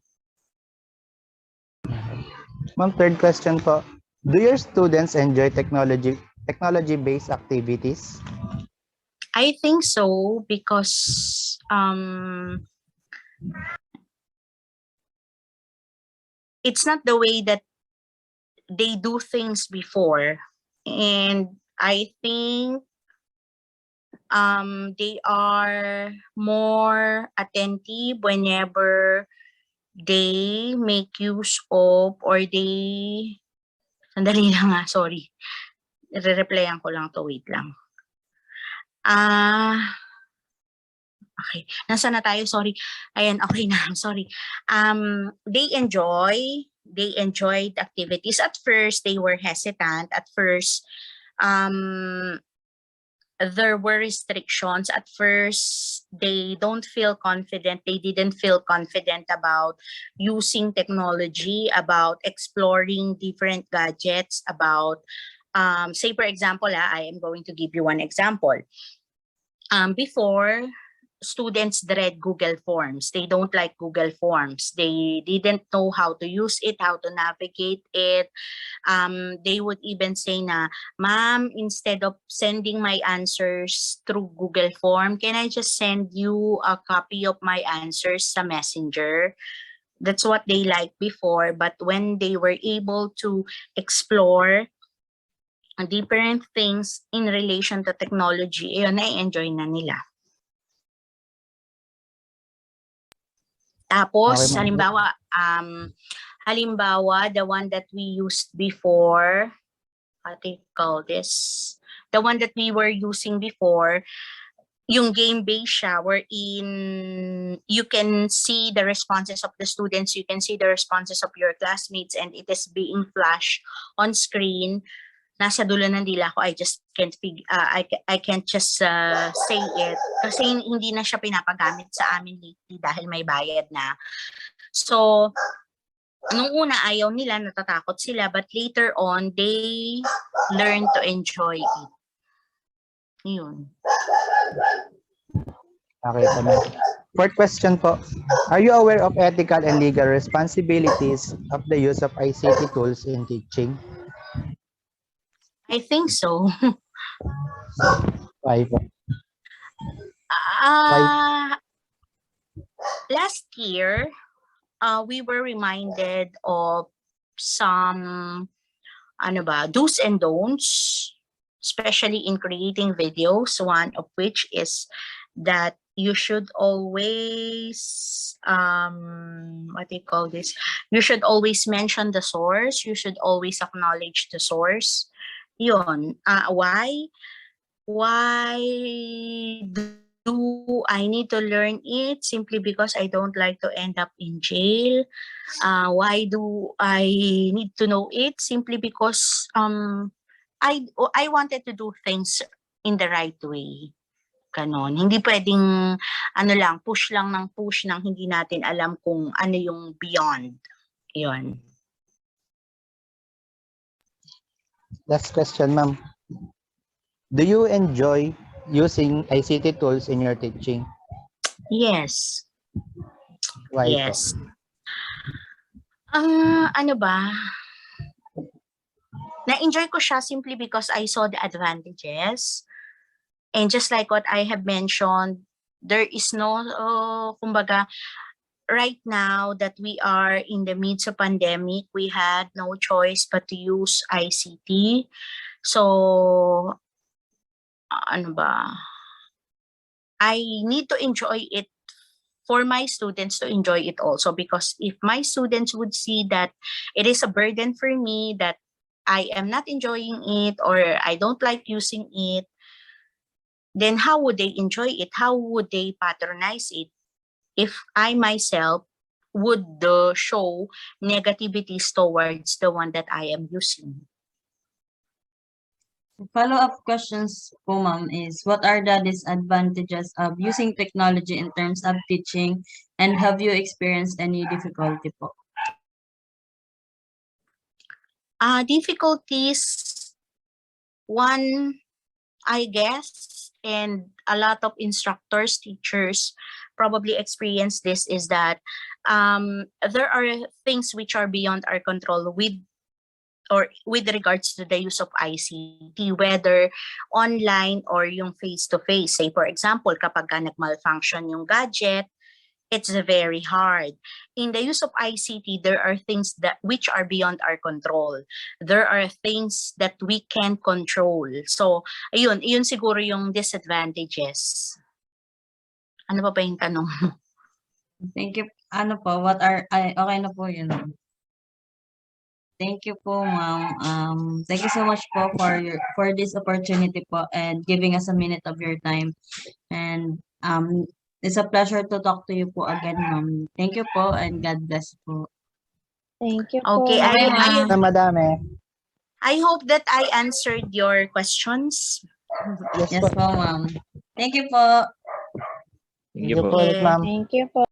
Ma'am, third question po. Do your students enjoy technology-based activities? I think so because it's not the way that they do things before, and I think they are more attentive whenever they make use of or they sandali lang sorry. Re-replyan ko lang to, wait lang. Okay, nasa na tayo? Sorry. Ayan, okay na. Sorry. They enjoyed activities. At first, they were hesitant. At first, there were restrictions. At first, they don't feel confident. They didn't feel confident about using technology, about exploring different gadgets, about, say for example, I am going to give you one example. Before, students dread Google Forms. They don't like Google Forms. They didn't know how to use it, how to navigate it. They would even say na, "Ma'am, instead of sending my answers through Google Form, can I just send you a copy of my answers sa Messenger?" That's what they liked before. But when they were able to explore different things in relation to technology, yun, na-enjoy na nila. Tapos, Okay, ma'am. halimbawa, the one that we used before, what do you call this? The one that we were using before, yung game-based siya, wherein you can see the responses of the students, you can see the responses of your classmates, and it is being flashed on screen. Nasa dulo ng dila ko, I just can't I can't just say it kasi hindi na siya pinapagamit sa amin lately dahil may bayad na. So, nung una ayaw nila, natatakot sila, but later on, they learn to enjoy it. Yun. Okay po, ma'am. Fourth question po. Are you aware of ethical and legal responsibilities of the use of ICT tools in teaching? I think so. Why po? Last year, we were reminded of some do's and don'ts, especially in creating videos. One of which is that you should always you should always mention the source. You should always acknowledge the source. Yun. Why do I need to learn it? Simply because I don't like to end up in jail. Why do I need to know it? Simply because I wanted to do things in the right way. Ganon. Hindi pwedeng push lang ng hindi natin alam kung ano yung beyond. Yun. Last question, ma'am. Do you enjoy using ICT tools in your teaching? Yes. Why Yes. po? Na-enjoy ko siya simply because I saw the advantages. And just like what I have mentioned, there is no, kumbaga, right now that we are in the midst of pandemic, we had no choice but to use ICT. So, I need to enjoy it for my students to enjoy it also, because if my students would see that it is a burden for me, that I am not enjoying it or I don't like using it, then how would they enjoy it? How would they patronize it if I myself would show negativities towards the one that I am using? Follow-up questions po, ma'am, is what are the disadvantages of using technology in terms of teaching, and have you experienced any difficulty po? Difficulties, one, I guess, and a lot of instructors, teachers probably experience this, is that there are things which are beyond our control with regards to the use of ICT, whether online or yung face-to-face. Say, for example, kapag nag-malfunction yung gadget, it's very hard. In the use of ICT, there are things that which are beyond our control. There are things that we can control. So, ayun siguro yung disadvantages. Ano pa yung tanong? Thank you. Okay na po yun. Thank you po, ma'am. Thank you so much po for this opportunity po and giving us a minute of your time. And it's a pleasure to talk to you po again, ma'am. Thank you po and God bless po. Thank you po. Okay, Madami. I hope that I answered your questions. Yes po, ma'am. Thank you po. Thank you po, ma'am. Thank you po.